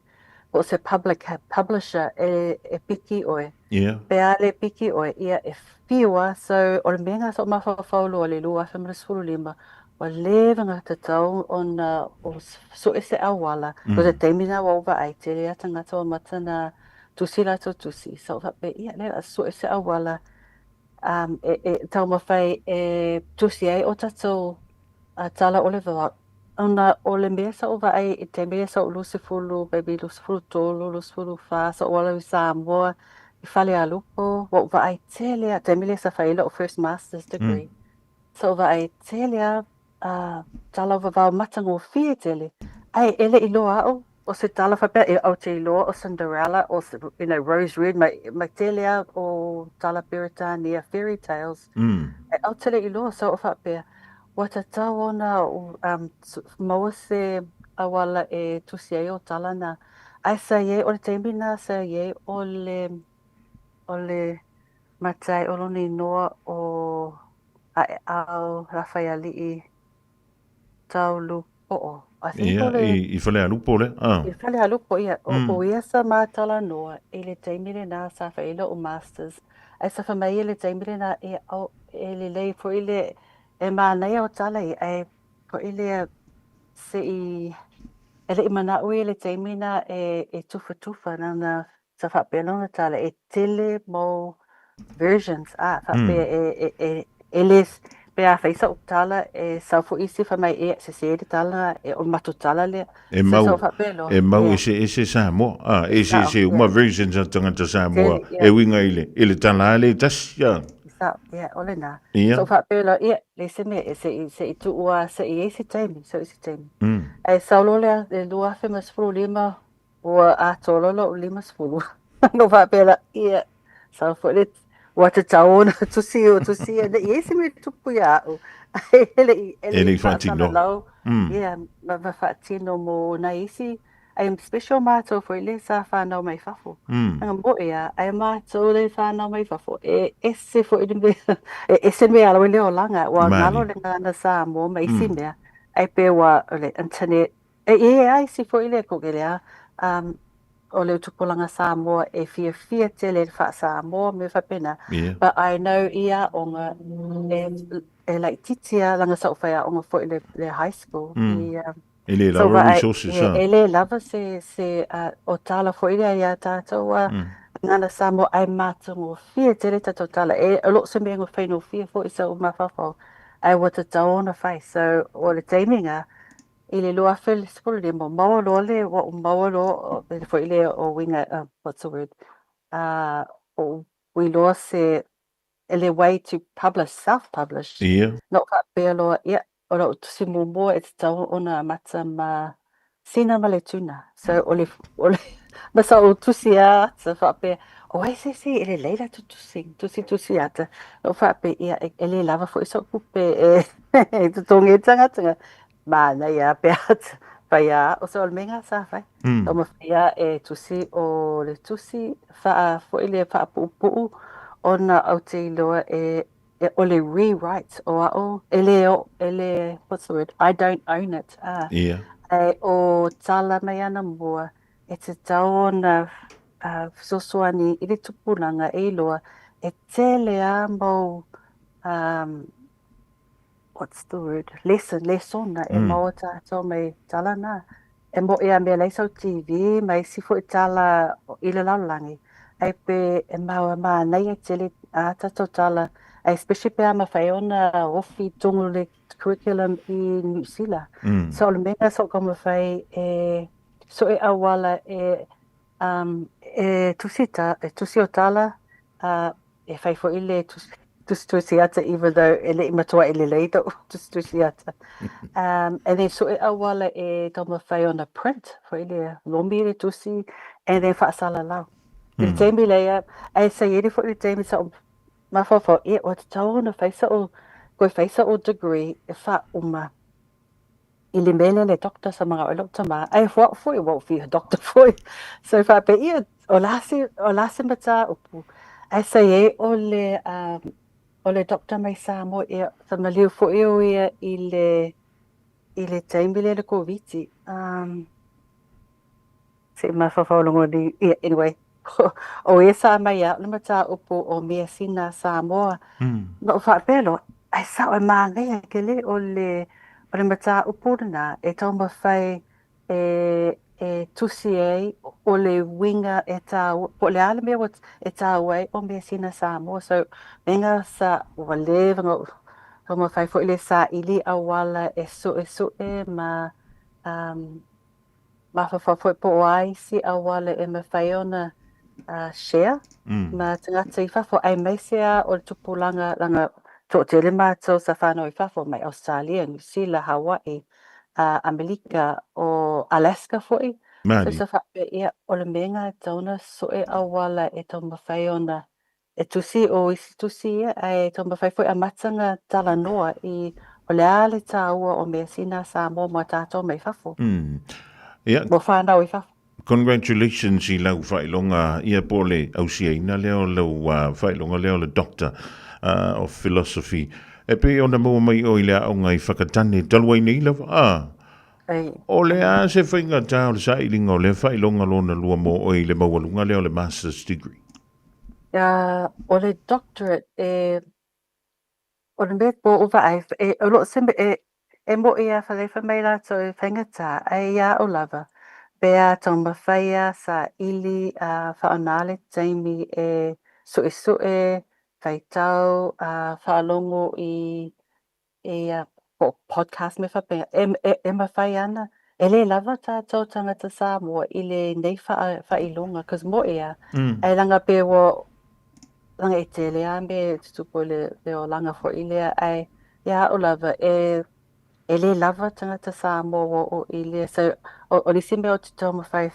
o se publisher e piki oe. Yeah. Peale piki oe ia e whiua, so o le menga so mawhawhaulo o le lua whamara suru lima. Wa levanga te tau on so ese awala. Ko te teimina wa ova ai te rea tangata o matana tusi lato tusi. So whape ia lera so ese awala tau mawhai tusi ai o tatou tala o le wawa. Ona o le mea sa ova ai te mea sa o lusifulu, baby lusifulu tolu, lusifulu wha, sa o wala I Samoa, I whale a lupo, wa ova ai te lea, te mea sa whaila o first master's degree. So ova ai te lea, tala wawau matango fie tele. Ai ele I loa o se tala whapea au te loa o Cinderella o Rose Red mai te lea o tala Peritania fairy tales. Ai au tele I loa so o whapea. Wata tau ona o maua se awala e tusi ai o tala na. Ai sa ye o le teimina sa ye o le matai o loni noa o au Rafaeli I tau lupo. Ia, I whale a lupo le. I whale a lupo, ia. O ia sa mātala noa, I le teimire nā sa whaila o masters. Ai sa whamai le teimire nā e le lei po I le e mānei o tala I po I le se I ele I mana ui le teimina e tufa nana sa whapelonga tala e tele mo versions whape e les pea whaisa o tala e saufu isi whamai se se tala o matu tala le e mau ese Samoa ese uma versions of tangata Samoa e winga ile tala le tasya ole na so whapelo le se me se I tu ua se I ese taimi so ese taimi e saulo le lua femas furu lima o a tololo lima furu no whapela saufu le Wata taona tusi na ese me tupu ya o ele fatino ma fatino mo na isi ai special mato for le sa fa na mai fafo nga mo ia ai mato le fa na mai fafo ese fo ese me ala le olanga wa ngalo le na sa mo mai isi me ai pe wa le internet ai si fo ile ko gelea o le tupolanga Samoa e fia tele wha Samoa me whapena. But I know ia onga e like titia langa sa whaia onga fo I le high school. Ele lava resources. Ele lava se o tala fo I ia tātou ngana Samoa ai mātungo fia tele tātou tala. E lo se mea ngo whaino fia fo I sa o mawhawhau. Ai wata taona whai. So o le teiminga I le loa fel skole le mo maua loa le wa maua loa for ile o winga what's the word o we loa se ele way to publish self-publish not ka pe loa o lo tusi mumo e te tau ona mata ma sina ma le tuna. So ole masa o tusi a te whape o ai se ele leila tu tusi ata o whape ia ele lava fo iso kupe e tu tongi tanga ma na ia pe ata pai a o so menga sa fai o ma fia e tusi o le tusi fa fo ile fa pu ona au te iloa ole rewrite o ele what's the word I don't own it Yeah. o tala mai ana mua e te tau ona sosoani i le tupulanga e iloa e tele a mau what's the word lesson e mau tātou mai tala na e mo ia mea leisau TV mai sifo i tala i le laulangi ai pe e mau ma nei e tele a tātou tala especially pe ama whai ona ofi tongu le curriculum i New Zealand. So le mena so kama whai so e awala tusi o tala e whai fo ile tusi ata even though ele imatua ele leida tusi ata. And then so e awala kama whai ona print fo ile lomi le tusi and then whaasala lau. Le teimi leia ai sa yeri fo le teimi sa mafafo e o te tau na whaisa o degree e wha uma i le mele le doctor sa mga o lokta ma ai wha fwoi wau fi doctor fwoi so wha pe ia o lasi mata upu ai sa ye o le doctor mai sa mo ia sa maliu fwoi o ia i le taimile le koviti se mafafo longo di anyway o e sa mai a le mata upu o mea sina Samoa no fa pelo ai sa o manga ke le o le mata upu na e tau mawhai tusi o le winga e tau po le ala mea e tau o mea sina Samoa so menga sa wale vango tau mawhai fo ile sa ili awala e ma mawhai fo po ai si awala e mawhai ona share ma tangata I whafo ai meisea o le tupulanga langa to te le mātou sa whanau I whafo mai Australia, New Zealand, Hawaii, Amerika o Alaska foi. So sa whape ia o le menga tauna so e awala e tau mawhai ona e tusi o isi tusi ia ai tau mawhai foi a matanga tala noa I o le ale tāua o mea sina Samoa mo tātou mai whafo. Mo whanau I whafo. Congratulations I lau whailonga ia pole ausiaina leo lau whailonga leo le doctor of philosophy. E pe ona mua mai o I lea o ngai whakatane talwai nei lau o lea se whainga tā o le sailinga o le whailonga lona lua mo o I le mawalunga leo le master's degree. O le doctorate o le mea po uwa ai o lo sembe e mo ia whaleifa mai la to e whaingata ai ia o lava. Bea tau mawhaia sa ili whaonale taimi e sue whaitau whaalongo I podcast me whapea e mawhai ana e le lava tātou tangata Samoa I le nei whailonga cause mo ea ai langa pe wo langa e te lea me tutupo le o langa fo I lea ai ia o lava e le lava tangata Samoa o I lea so o le sime o te tau mawhai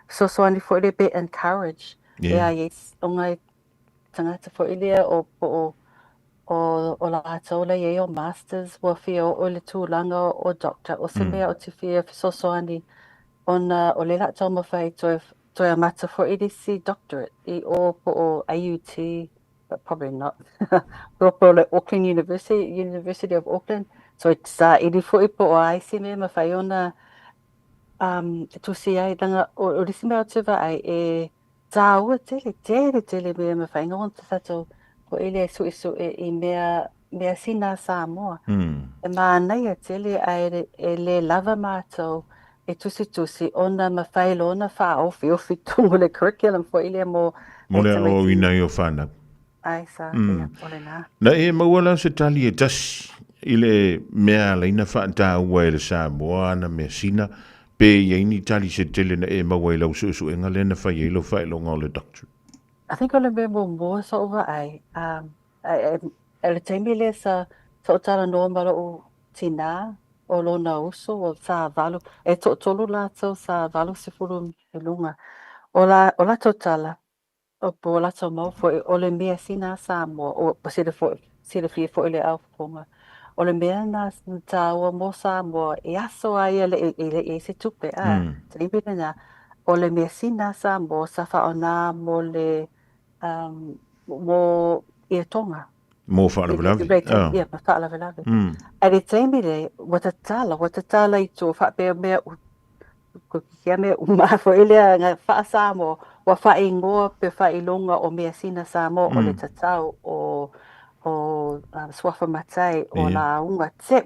so soani fo ile be encourage yes o ngai tangata fo ile o la atola ye o masters wa fio o le tūlanga o doctor o sime o te fia so soani ona o le la tau mawhai toi a mata fo ile si doctorate I o AUT but probably not po le Auckland University of Auckland so sa ili fo I po ai sime mawhai ona tusi ai langa o risi mea o te vai e tāua tele mea me whainga on te tato ko ele sui I mea sina Samoa e mānei a tele ai e le lava mātou e tusi ona ma whailona wha ofi tungu le curriculum fo ele mo le o inai o whanau ai sa ole nā na e mauala se tali e tasi I le mea leina whaatau e le Samoa na mea sina pe ye ni tali se tele na e mawai lau su enga le na whai elo whailonga o le doctor. I think ole me mo so over ai le taimi le sa so tala no mara o tina o lona uso o sa valu e tolu lātou sa valu sefulu e lunga. O la totala o po lātou mau foi o le mea sina sa mo o pa sila fia foi le au fonga. O le mea na tāua mo sa mo e aso ai le se tupe a. Tarimbina na o le mea sina sa mo sa whaona mo le mo ia tonga. Mo whaalawilawi. Ia, ma whaalawilawi. A le taimi le, wata tala I tō whapea mea, ko kia mea umafo ilea ngā wha Samoa, wa wha ingoa pe wha ilonga o mea sina Samoa o le tatau o swafa matai o la unga. Te,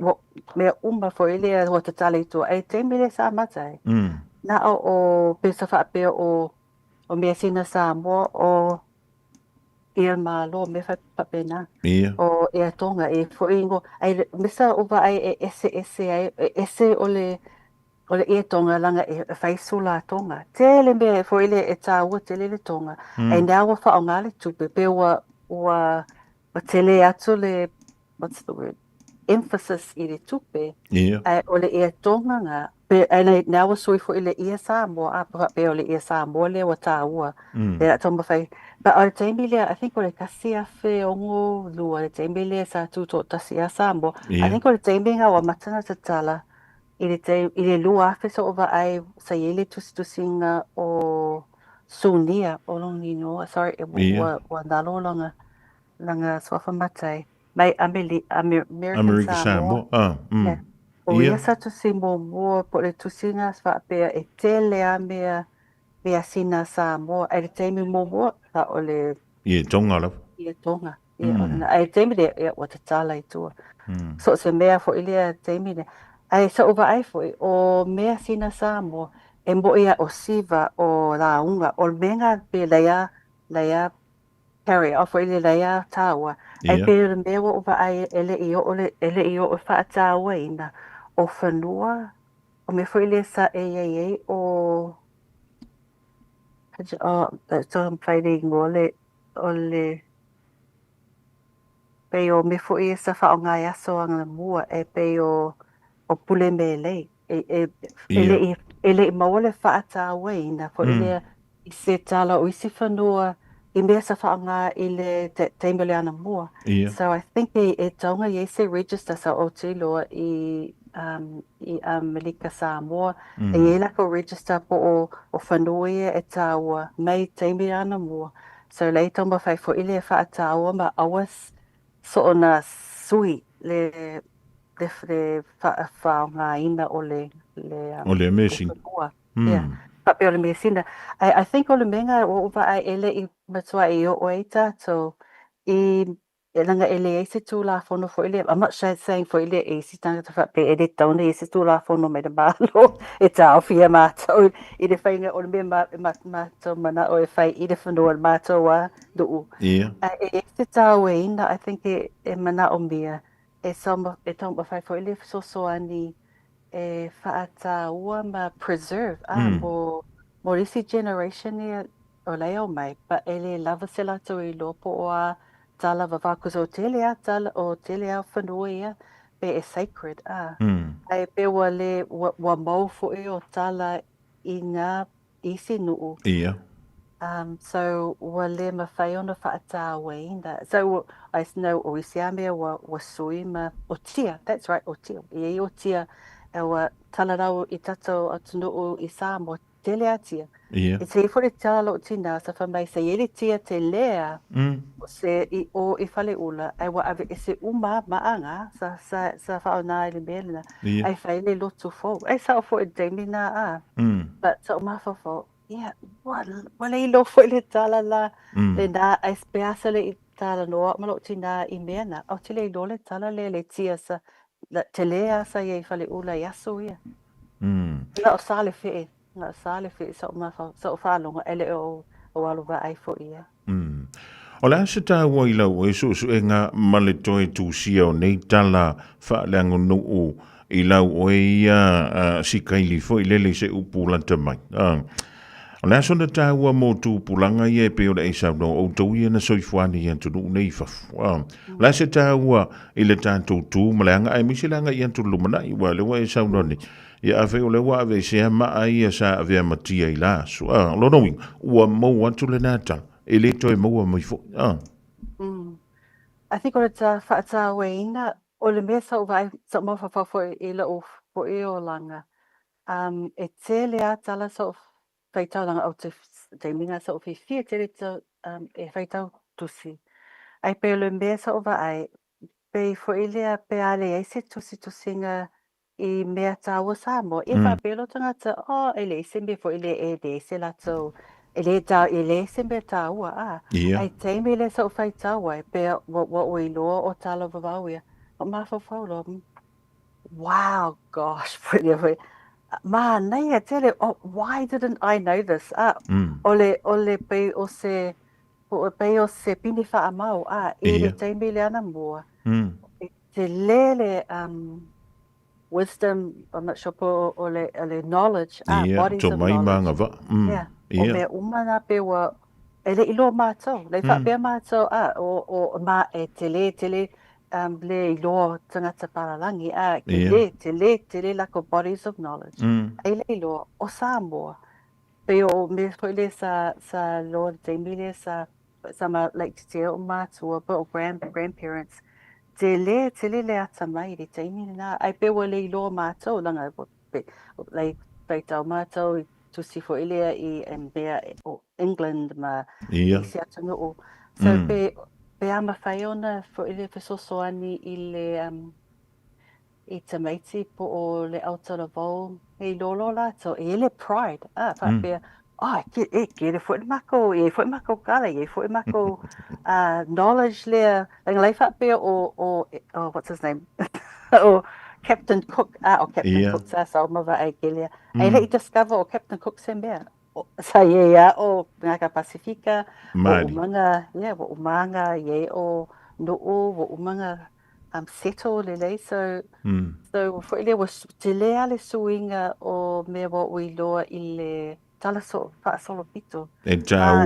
mea umafo ilea wata tala I tō, a le taimi le sa matai. Na o pe sa whapea o mea sina Samoa o ia malo me fa papena o ia tonga e fo ingo ai mesa uva ai ese ole ia tonga langa e fai sula tonga tele me fo ile e taua tele le tonga ai na wa fa ngale tupe pe wa tele atu le what's the word emphasis I le tupe ai ole ia tonga nga pe ai na wa soi fo ile ia Samoa a pe ole ia Samoa le wa taua le tonga fai. But o le taimile, I think o le kasi a whi ongo lua, le taimile sa tūtō tasi a Samoa. I think o le taimile wa matana tatala, I le lua a whi so ova ai sa iele tusinga o Sunia, o longi no, sorry, wa nalo langa swafa matai. Mai American Samoa. O ia sa tusinga mo po le tusinga swa pea e tele a mea sina Samoa, ai le taimi mo ta o le tonga la. Tonga. Ai taimi le o te tala I tua. So se mea fo ilea taimi le. Ai sa uva ai fo o mea sina Samoa e mo ia o siva o la unga o menga pe leia carry off o ile leia taua. Ai pe le mea uva ai ele I o wha taua ina o whanua o me fo ile sa o so fighting ole pe o me fo ia sa fa nga ya so ang mua e pe o pule mele ele mole fa ta we na fo ile I se tala o isi fanua I me sa fa nga ile te mele ana mua so I think e tonga ye se register sa o te lo I Melika Samoa e la ko register po o whanua e taua mai teimi ana mua so le toma fai fo ile fa taua ma awas so ona sui le fa nga ina o le amazing pa pe o le mesina I think o le menga o va ai ele I matua I o eita so I langa ele se tu la fono fo ile I'm not saying fo ile e si tanga ta pe ele tone e se tu la fono me de malo e ta fia ma so I de fainga o me ma to mana o e fai I de fono ma to wa do e se ta we na I think e mana o mia e some e tomba fai fo ile so ani e fa ta wa ma preserve mo risi generation e o leo mai pa ele lava sela to I lopo o tala vavakus o telea tala o telea whanua pe e sacred ai pe wale wa mau fo e o tala I ngā isi nuu so wale ma whai ona whaata wainda so I know o isi amea wa sui ma o tia that's right o tia I o tia e wa tala rau I tato atu nuu I Samoa telea tia e te fore tala lo tina sa whamai sa yele tia te lea se o I whale ula ai wa ave se uma maanga sa whaona I le melina ai whaile lotu fo ai sa o fo e daimina but sa o mawha fo wale I lo fo le tala la le na ai speasa le I tala noa malo tina I mena o te le lo le tala le tia sa te lea sa ye whale ula yaso ia na o sale fee na sale fi so ma so fa longa ele o alu va ai fo ia o la se ta wa I lau e so e nga male toi tu sia o nei tala fa lango no o I lau o ia si kaili fo I lele se upula te mai O le aso na tāua mō tūpulanga i e peo le eisa no o tau i na soifuani i antu nei fafu. La se tāua i le tātou tū ma le anga ai misi le anga i antu lumana i wa le wa eisa no ni. Ia ave o le wa ave se ma ai a sa ave matia i la so. Lono wing ua mau atu le nata. E le toi mau mai fo. I think o le whaata weina, o le mea sa vai sa mo whawhawho i le o fo e o langa. E te lea tala sa o whaitau langa au te minga sa o whiwhia te rita e whaitau tusi. Ai pe o le mea sa o vai, pe fo i lea pe ale e se tusinga i mea tāua sa mo. E whapelo tangata, e le se me fo i le e de se lato. E le se me tāua, ai te me le sa o whaitau ai, pe wa o i loa o tala vavauia. O ma whawhau lo, wow, gosh, man, nei a tele, why didn't I know this? Ole pe o se pini wha mau, e le teimi le ana mua. Te lele wisdom, I'm not sure po ole knowledge, bodies of knowledge. O me umana pe wa, ele ilo mātou, le wha pia mātou, o ma e tele, le ilo tangata paralangi, te le lako bodies of knowledge. Ai le ilo, o Samoa. Pe o me le sa Lord Jamile sa ma like te o mātua, o grandparents. Te le ata mai, le teimi na, ai pe o le ilo mātou, langa, le peitau mātou, tusi fo ilea I mea o England ma I se atanga o. So pe ama whaiona fo ilea fesosoani I le I tamaiti po o le Aotearoa Vau hei lolo lato. E le pride. Whapea, ke le fo mako kala, e fo mako knowledge lea. Lang lai whapea o what's his name? O Captain Cook, Captain Cook sa mawa ai kelia. Ai le I discover o Captain Cook se mea. Sa ia o Ngaka Pasifika, o umanga ye o noo, o umanga settle lelei. So for ile was te lea le suinga o mea wa ui loa I le tala so whaasolo pito. E tā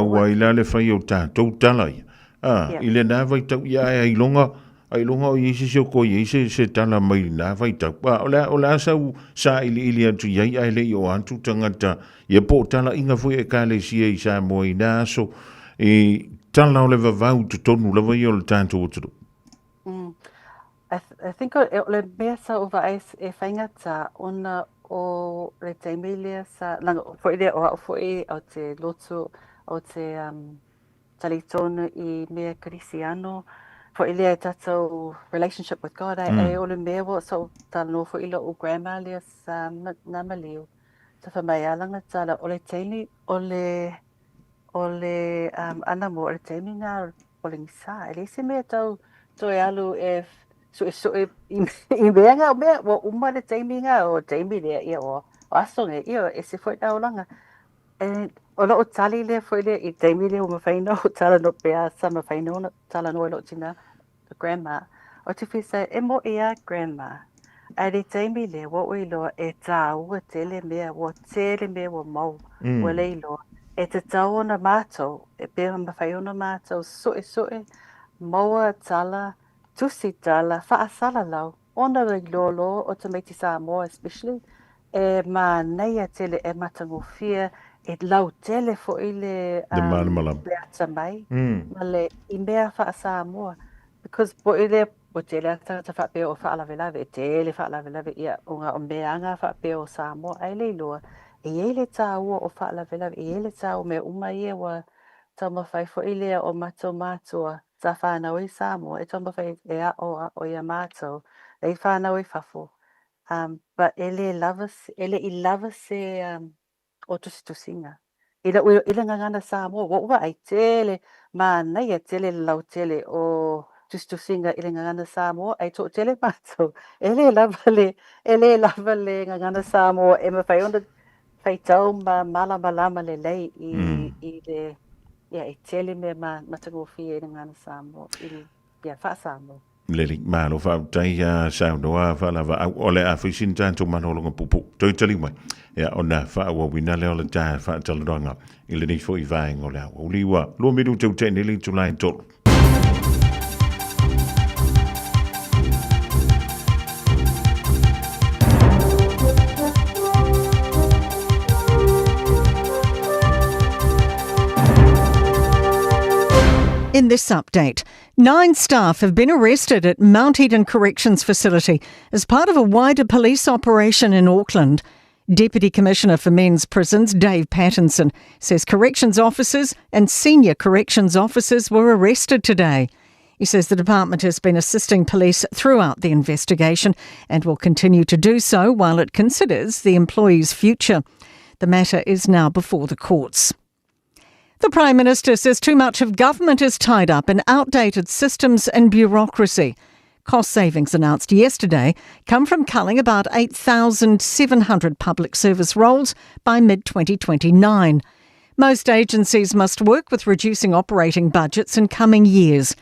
waila le whai o tātou talai. I le nā vai tau ia ai longa, ai longa o Iesi se ko Iesi se tala mai nā vai tau. O la sau sa ili atu iai ai le o antu tangata. Ia po tala inga fui e ka le sia I sa mo I nā so. E tala o le vavau tu tonu la vai o le tātou uturu. I think le mea sa o vai e whaingata ona o le teimelea sa langa fo ile o fo I o te lotu o te talitonu I mea Cristiano for ile tatou relationship with God ai o le mea wo so tano fo ile o grandma le sa na malio sa fa mai alanga tala o le teini o le ana mo o le teini na o le misa ele se mea tau toi alu so I venga me wo uma le teimi nga o teimi le ia o asonge ia e se foi tau langa o lo tali le foi le I teimi le o mawhaino tala no pea sa mawhaino tala no lo tina grandma o te whisa e mo ia grandma ai le teimi le wo ui loa e tā ua tele mea wo mau wo le loa e te tau ona mātou e pēra mawhaiona mātou soe maua tala tusi tala whaasala lau ona le lolo o te meiti Samoa especially e ma neia tele e matangofia e lau tele fo I le beata mai ma le I mea wha Samoa because po ile po tele ta whape o whaalawelawe e tele whaalawelawe ia o ngā o meanga whape o Samoa ai le loa e ele tā ua o whaalawelawe e ele tā o mea uma ia wa tama whai fo ile o mātua ta whanau I Samoa e tama whai e a o ia mātou e whanau I whafo but ele I lava se o tusinga ila ngangana Samoa wa ua ai tele mana ia tele lau tele o tusinga ila ngangana Samoa ai to tele mātou ele lava le ngangana Samoa e ma whai onda whai tau ma malama le lei I le e tele me ma matango fie ila ngangana Samoa wha Samoa Leli malo fa tai sa no fa la va ole a fisin tanto manolo pupu toi tali mai ya ona fa wa wina le ole ta fa talronga ile ni fo I vai ngola o liwa lo midu te te ni tu line to In this update, 9 staff have been arrested at Mount Eden Corrections Facility as part of a wider police operation in Auckland. Deputy Commissioner for Men's Prisons, Dave Pattinson, says corrections officers and senior corrections officers were arrested today. He says the department has been assisting police throughout the investigation and will continue to do so while it considers the employees' future. The matter is now before the courts. The Prime Minister says too much of government is tied up in outdated systems and bureaucracy. Cost savings announced yesterday come from culling about 8,700 public service roles by mid-2029. Most agencies must work with reducing operating budgets in coming years.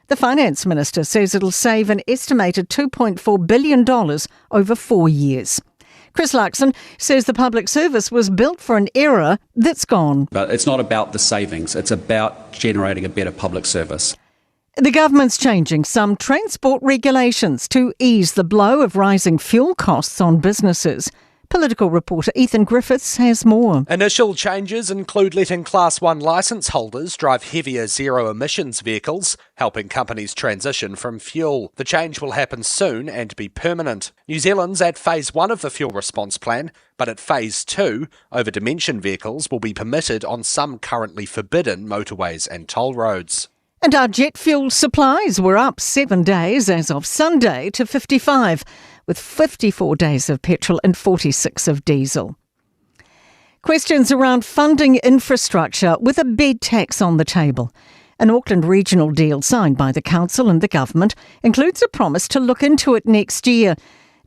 The Finance Minister says it'll save an estimated $2.4 billion over 4 years. Chris Luxon says the public service was built for an era that's gone. But it's not about the savings, it's about generating a better public service. The government's changing some transport regulations to ease the blow of rising fuel costs on businesses. Political reporter Ethan Griffiths has more. Initial changes include letting Class 1 licence holders drive heavier zero-emissions vehicles, helping companies transition from fuel. The change will happen soon and be permanent. New Zealand's at Phase 1 of the fuel response plan, but at Phase 2, over-dimension vehicles will be permitted on some currently forbidden motorways and toll roads. And our jet fuel supplies were up 7 days as of Sunday to 55, with 54 days of petrol and 46 of diesel. Questions around funding infrastructure with a bed tax on the table. An Auckland regional deal signed by the council and the government includes a promise to look into it next year.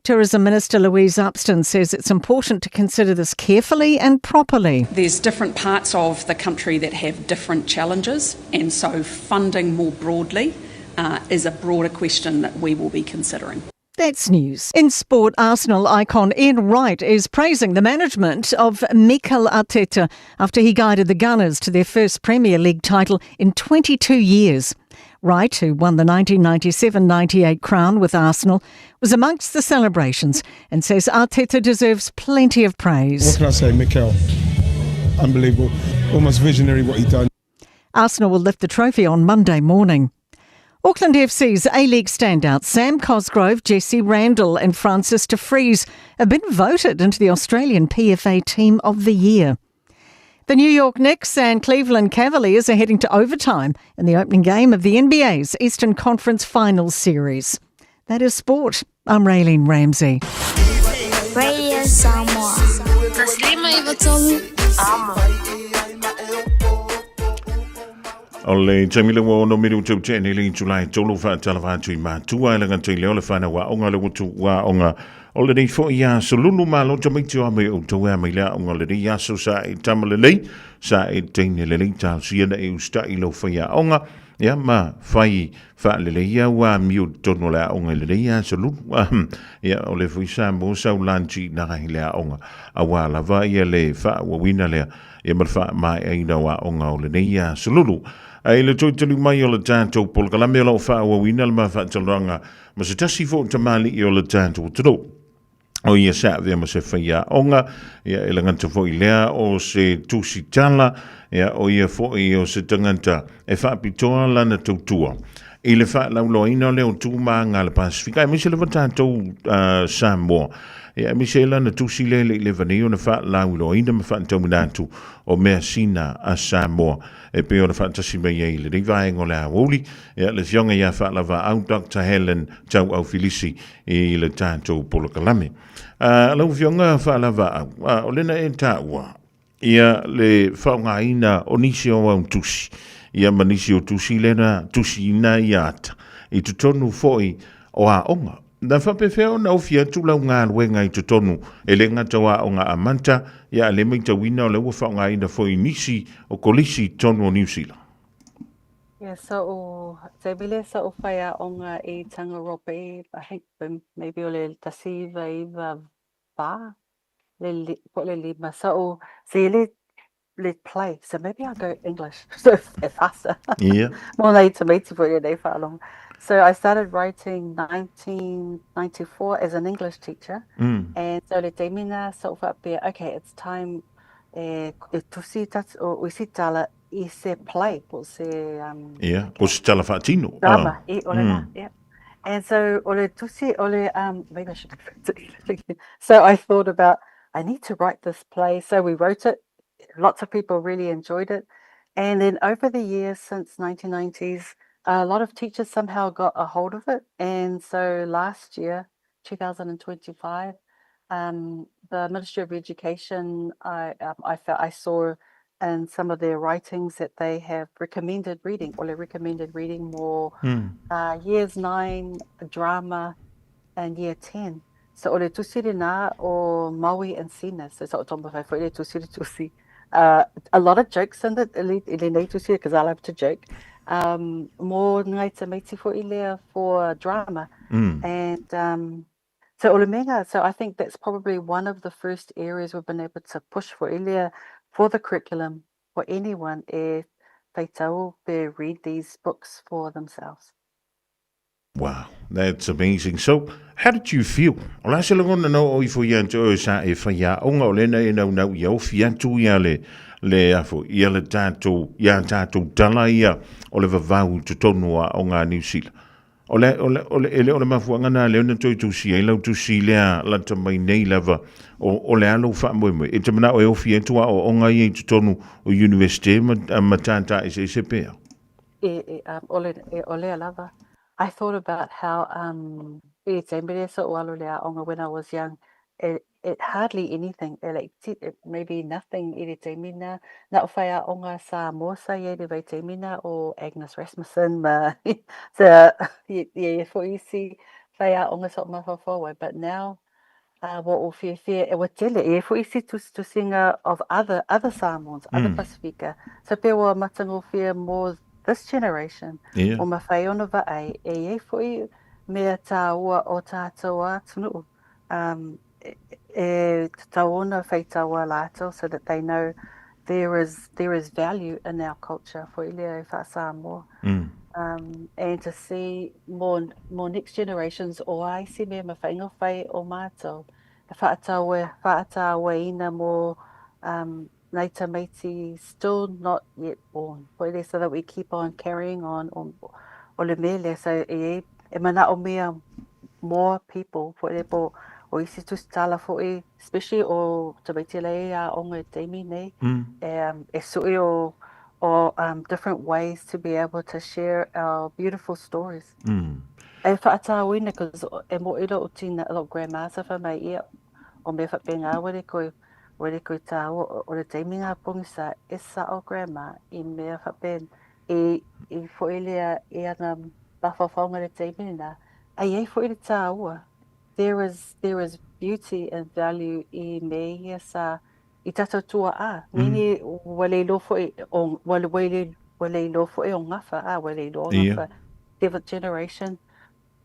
Tourism Minister Louise Upston says it's important to consider this carefully and properly. There's different parts of the country that have different challenges, and so funding more broadly is a broader question that we will be considering. That's news. In sport, Arsenal icon Ian Wright is praising the management of Mikel Arteta after he guided the Gunners to their first Premier League title in 22 years. Wright, who won the 1997-98 crown with Arsenal, was amongst the celebrations and says Arteta deserves plenty of praise. What can I say, Mikel? Unbelievable. Almost visionary what he done. Arsenal will lift the trophy on Monday morning. Auckland FC's A-League standouts Sam Cosgrove, Jesse Randall and Francis de Vries have been voted into the Australian PFA Team of the Year. The New York Knicks and Cleveland Cavaliers are heading to overtime in the opening game of the NBA's Eastern Conference Finals Series. That is sport. I'm Raylene Ramsey. Radio Samoa. Taslima Ivatolu. Ole Jamila wo no miru tu tene li July tolu fa talava tu ma tua la ngai le ole fa na wa onga le tu wa onga ole ni fo ya solulu malo jamiti o me o to wa me la onga le ya so sa I tamale le sa I tene le ta sia na e sta I lo fa ya onga ya ma fai fa le ya wa miu tono la onga le ya solu ya ole fu sa mo sa lanchi na le onga awa la va ya le fa wa wina le ya ma fa mai ai na wa onga ole ya solulu ai le tōtulu mai o le tātou polkalame o lau wha ua wina le mawhaatalanga ma se tasi fo tamali I o le tātou taro. O ia sa vea ma se whaia onga, ia e langanta fo I lea o se tusi tala, ia o ia fo I o se tanganta e whaapitoa lana tautua. I le wha lauloa ina leo tūma ngā le Pasifika, e mise le tātou Samoa. Ia mi se lana tusi lele I le vaneo na wha lauloa ina ma whaantau minatu o mea sina a Samoa. E pe o na whaatasi mai ei le rivaengo le awoli, ia le fionga ia wha lava au Dr. Helen tau au Filisi I le tātou polokalame. Lau fionga wha lava au, o lena e tāua, ia le whaunga ina o nisi o au tusi, ia manisi o tusi lena tusi ina I ata, I tutonu foi o a onga. Na whapewheo na ofia tūlau ngā luenga I tutonu e le ngata wā o ngā amanta ia le meita wina o le ua whaunga ina foi nisi o kolisi tonu o New Zealand. Yeah, so te bile sa o whaia o ngā I tanga rope, I think maybe o le tasiva iwa wā, le lima. So se le play, so maybe I'll go English, so faster. Yeah. More nei te meiti for nei whaalong. So I started writing 1994 as an English teacher, and so le te mina so whapea, okay, it's time e tusi tat o isi tala I se play, po se Yeah. O se tala whaatino. drama, I ole la, yeah. And so ole tusi ole maybe I should have so I thought about I need to write this play. So we wrote it. Lots of people really enjoyed it. And then over the years since 1990s, a lot of teachers somehow got a hold of it. And so last year, 2025, the Ministry of Education, I saw in some of their writings that they have recommended reading, or they recommended reading more years 9 drama and year 10. So ole tusiri nā o Maui and Sina, so o tomba whai whaere tusiri tusi. A lot of jokes in it, ili nei tusiri, because I love to joke. More ngai te meiti for ilea for drama. And so ole menga, so I think that's probably one of the first areas we've been able to push for ilea for the curriculum for anyone e whaitau be read these books for themselves. Wow, that's amazing. So, how did you feel? Ola se langona no o I fo ia to sa e fa ia onga o le na na ia o fia tu ia le afo ia le tato tala ia o le vavau to tonu a onga New Zealand. Ole mafuanga na le na tu si e lau tu si le la ta mai nei lava o le alo fa mo e te mana o fia tu a onga I to tonu o university ma tanta e se pe. Ole lava. I thought about how when I was young, it hardly anything, maybe nothing na whaia onga sa mosa ye de veitemina or Agnes Rasmussen ma yeah for you see whaia onga so ma forward, but now what o fear e wa tele e for you see to sing of other Samoans, other Pacifica, so pe wa matango fear more this generation, o mawhai ona vaai, e foi mea tāua o tātua tunu, e tāona whai tāua lātou, so that they know there is value in our culture for ilea e wha Samoa. And to see more next generations o ai si mea mawhainga whai o mātou, e whaataua ina more Ngāi Tamaiti still not yet born. So that we keep on carrying on le mele. So e mana o mea more people po o isi tustala especially o Tamaiti lei a onga teimi nei. E sui o different ways to be able to share our beautiful stories. E whaatawina, because e mo ilo o tina ilo grandmaster wha mai ia o me whapenga wale koe tāua o le teiminga pongisa e sa o grandma I mea whapen I whoelea e ana bawhawhaunga le teimina ai ei whoele tāua. There is beauty and value I mea sa I tato tua a. Nini wale lofo o wale lofo o ngafa wale lo ngafa. Different generation.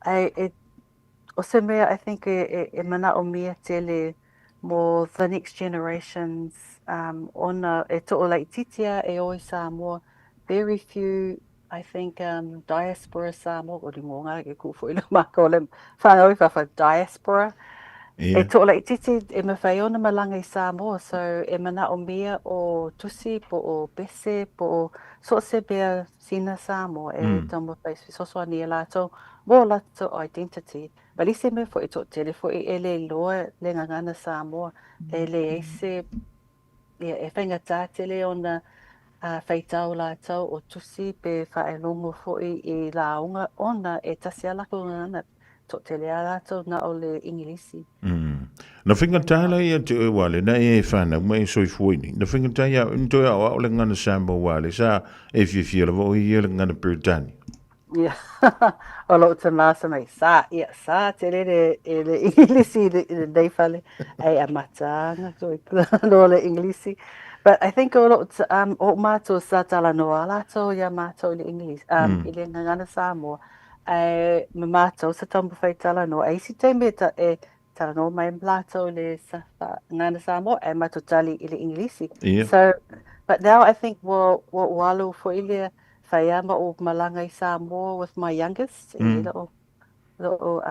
O se mea I think e mana o mea tele more the next generations ona e to like titia e oi Samoa, very few I think diaspora Samoa o ringonga ke ku foi le maka o le whanau wha diaspora e to like titi e mawhai ona malanga I Samoa, so e mana o mea o tusi po o bese po o so se bea sina Samoa e tomo face sosoa ni e lato mo lato identity. But se me fo I to tele fo I ele loa le ngangana Samoa ele ese e whainga tā tele ona whaitau lātau o tusi pe whaelongo fo I launga ona e tasia lako ngana to tele a lātau na o le Ingilisi. Na whinga tāla ia te e wale na e whana mai soi fuini. Na whinga tāia unto au o le ngana Samoa wale sa e whiwhia vo I le ngana Britannia. Yeah, o lo te masa mai sa te le Ingilisi nei whale ai a matanga so I lo le Ingilisi, But I think o mātou sa tala noa lato ia mātou i English. I le ngangana Samoa. Ma mātou sa tambu whai tala noa. Ai si te me tala noa mai lato le sa ngangana Samoa e mātou tali i le English. Yeah. So, but now I think what walu for ile whaiama o malanga I Samoa with my youngest. I little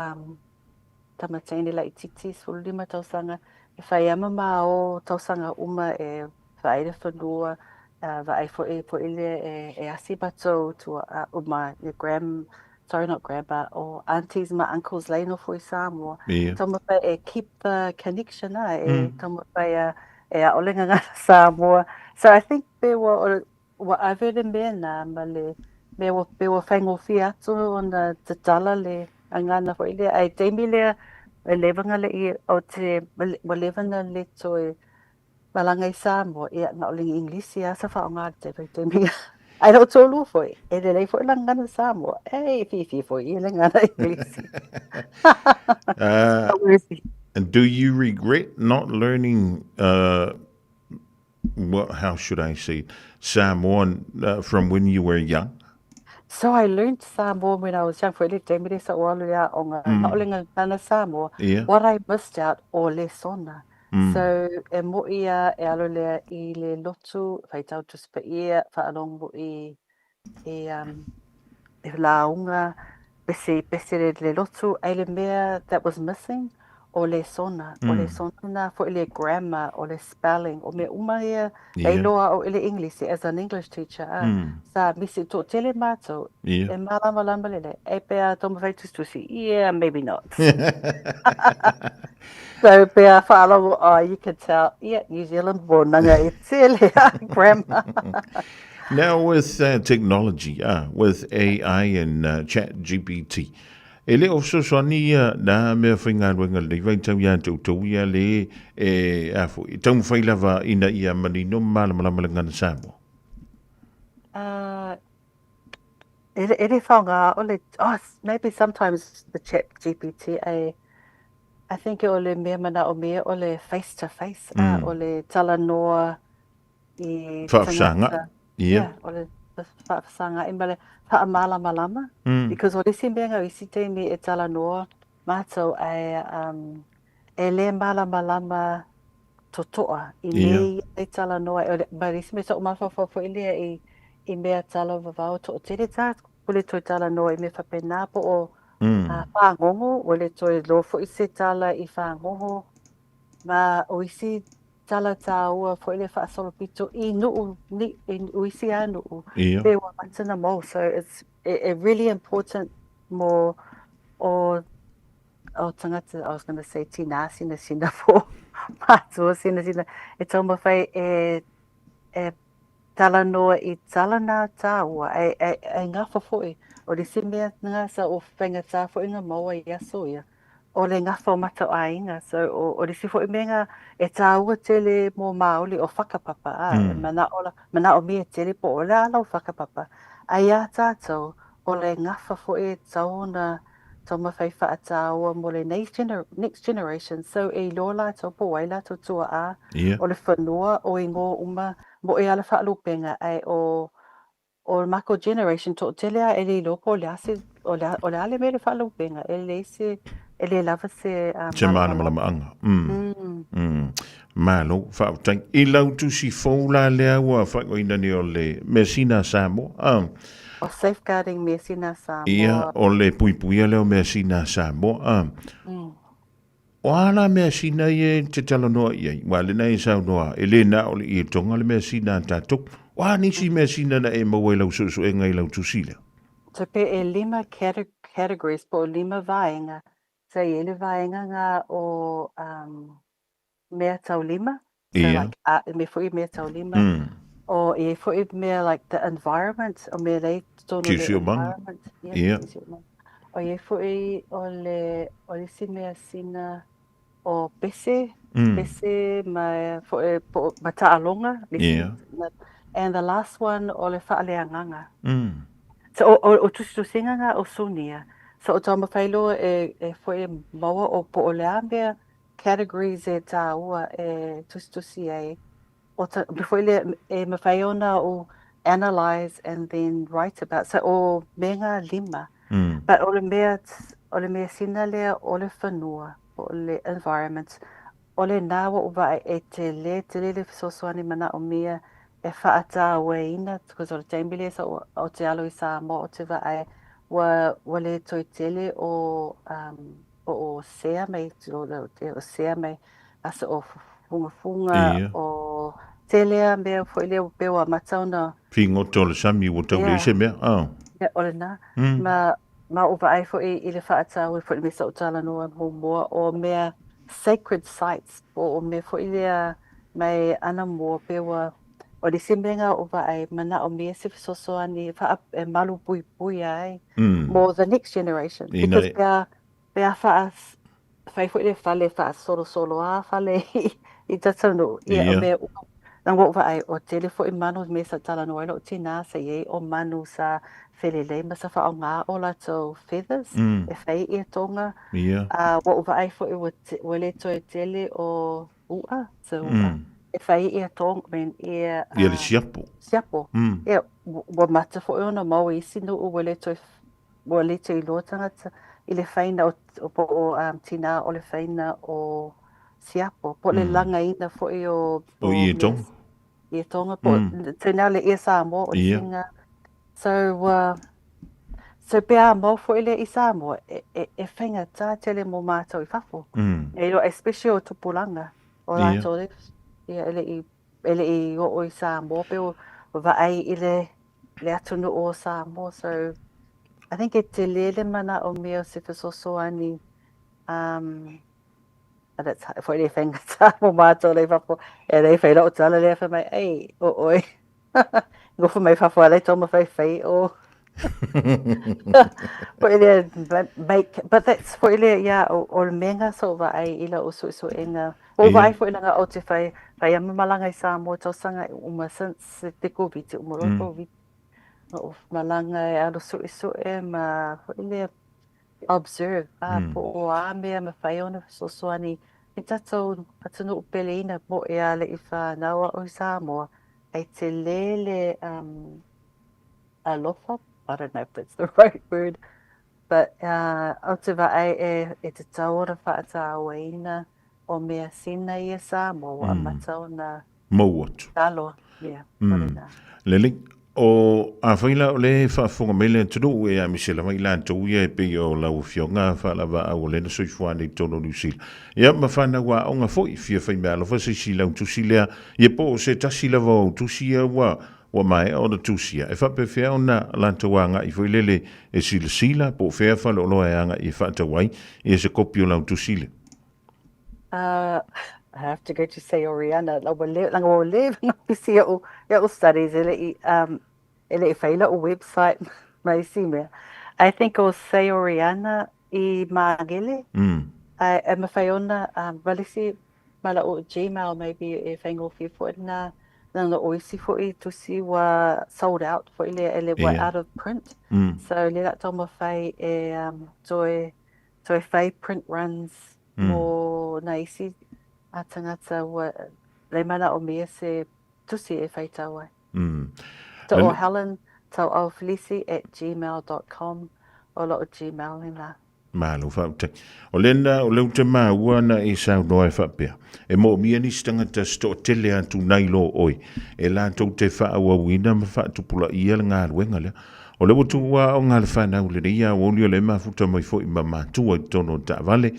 tamatene la I titi sulu lima tausanga. E whaiama ma o tausanga uma e whaere whanua, whae fo ile e asi bato to uma your not grandpa, or aunties, my uncles leino for Samoa. Yeah. Tama e keep the connection e tama e a olenga ngā Samoa. So I think there were what I've heard in Bena, male there were whaingo fiatu on the tala le angana for ile ai teimi le levanga le I o te levanga le toi malanga I Samoa ia na olenga English ia sa whaonga te teimi. I don't tolu foi. E le lei foi langana Samoa. E fifi foi I langana English. And do you regret not learning how should I say, Samoan from when you were young? So I learned Samoa when I was young. For te sa walu ia o ngā olenga Samoa. Yeah. What I missed out o le sona. So e mo ia e alo lea I le lotu whaitau tuspa ia whaalong mo I launga bese le lotu ai le mea that was missing o le sona na for le grammar o le spelling o me uma ia loa o ile English as an English teacher sa misi to tele mato e malama lele e pea tomo whaitus tusi maybe not. So, Bea whaalongo, you can tell, New Zealand born nanga I tele grammar. Now with technology, with AI and chat GPT, e le o sosoni na mea whainga wenga le vai tau ia tau ia le afo, I tau whailawa ina ia manino malamalama ngana Samoa. Ere whaonga, maybe sometimes the chat GPT, I think o le mea mana o mea o le face to face, o le tala noa I whaafsanga. Yeah. O le whaafsanga I male whaamala malama. Because o le si mea ngau isi te me e tala noa mātou e le mala malama totoa I nei e tala noa. Ma risi me sa o mawhawhawha I lea I mea tala wawao to o tere tā. Pule toi tala noa I me whapena po o whangongo, o le toi lofo I se tala I whangongo, ma o isi tala tāua fo ile whaasolo pito I nuu, o isi a nuu, te wa matana mo. So it's really important more o tangata, I was going to say tina sina po, mātua sina, e tau mawhai e tala noa I tala nā tāua, e ngafa foi. O le si mea ngā sa o whainga tā fo inga maua I aso ia. O le ngawha o mata o ainga. So o le si fo I mea e tā ua tele mō maoli o whakapapa. Mana o mea tele po o le ala o whakapapa. Ai a tātou o le ngawha fo e taona toma whaiwha a tā ua mo le next generation. So e lola tau po waila tau tua a. O le whanua o I ngō uma mo e ala whaalupenga ai o mako generation to telea ele lopo le ase o le ale mere falo benga ele lava se malama malo fa tang I lau tu si fola le wa fa ina ni o le Mesina Samoa o safeguarding Mesina Samoa ia o le pui le o Mesina Samoa Wala Mesina ye te tala noa ia wale nei sa noa ele na o le I tonga le Mesina tatuk Wa nisi Mesina na e maua lau susu e ngai lau tusile. So pe e 5 categories po 5 vaenga. So e le vaenga ngā o mea tau lima. So like me fo I mea tau lima. O e fo I mea like the environment. O me rei tono le environment. O e fo I o le si mea sina o pese. Pese mai fo e po mata alonga. And the last one, o le whaaleanganga. So, o tusinga o sunia. So, o tau mawhailo e fo maua o po o le ambea categories e tā ua e tusi e before mawhai ona o analyze and then write about. So o menga lima. But o le mea sina lea o le whanua, o le environment, o le nā wa uwa e te le fesoasoani mana o mea e whaata awe ina, because o le teimbile sa o te alo I Samoa o te wa wa le toi tele o sea mai, o sea mai, asa o funga o telea mea fo ile o pewa matauna. Fingo tole sami o tau le se mea. Yeah, o le nā. Ma uwa ai fo I le whaata o fo I mesa o tala noa mo mua o mea sacred sites o me fo ile mai ana mo pewa o le simenga o ai mana o me se sosoani fa e malu pui ai more the next generation because pea fa fo ile fale fa solo a fale I tatano ia me nang wo ai o tele fo I manu me sa tala no lo tina sa ye o manu sa felele ma sa fa nga o la to feathers e fai I tonga wo ai fo I le to tele o ua so e fai I tong men ia le siapo ia wo mata fo ona mau I sino o le to I lo tangata I le faina o tina o le faina o siapo po le langa ina fo o I tong I tonga po tena le Samoa o singa so pea mo fo ile I Samoa e whainga tā tele mo mātou I whafo e lo especially o tupulanga o lato ele I o I Samoa pe o vai ile le atunu o Samoa so I think e te lele mana o mea se fesosoani that's for the thing mo mato le papo e le fai lo tala le fa mai ai oi go for my fa le toma fai o for the make but that's for the o menga so va ai ila o so enga o vai for nga o te fai malanga I Samoa to sanga uma se te covid mo covid o malanga e alo so ma for the observe po a mea ma whai ona soani I tatou atunu upeleina mo e ale I whanaua o Samoa ai te lele alofa, I don't know if that's the right word, but o te vai e te taora whaatauaina o mea sina I Samoa a matau na mauatu talo, lele o a whaila o le whaafonga mele tunu e a misela mai la tau ia e pe o lau fionga whaalawa au le na soifuane tono New ia ma whana wa o ngā foi fia whai mea alofa se si lau tusi lea ia po o se tasi lawa o tusi ia wa mai o na tusi ia e whape whea o na lantau anga I foi lele e sila po whea whala o loa e anga I whaatawai e se kopi o lau tusi le I have to go to Sayoriana. Lang o live see o studies ele I whaila o website mai sime. I think o Sayoriana I Magele. I am a whaiona valisi mala o Gmail maybe e whaingo fi fo na nanga oisi fo I tusi wa sold out fo ele wa out of print. So le that toma whai e toi whai print runs mo na isi a tangata wa le mana o mea se tusi e whai tawa. So o Helen tau au felisi@gmail.com o lo o Gmail ni la. Malo whaute. O lena o leu te ua na e sau noa e whapea. E mo mia ni stangata sto tele atu nai lo oi. E la tau te whaua wina ma whaatupula ia le ngā ruenga lea. O leu tu ua o ngā le whanau le ia o lio le mafuta mai fo I ma mātua I tono ta vale.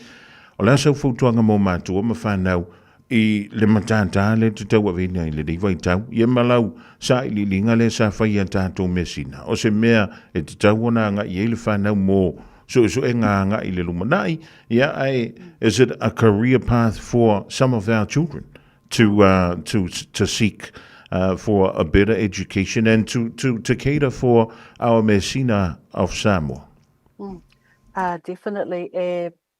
O la sau fautuanga mo mātua ma whanau I le matata le te tau avina I le rei tau. Ia malau sa I li linga le sa whaia tātou mesina. O se mea e te tau ona nga I le whanau mo so e ngā I le lumanai. Ia ai, is it a career path for some of our children to seek for a better education and to cater for our mesina of Samoa? Definitely.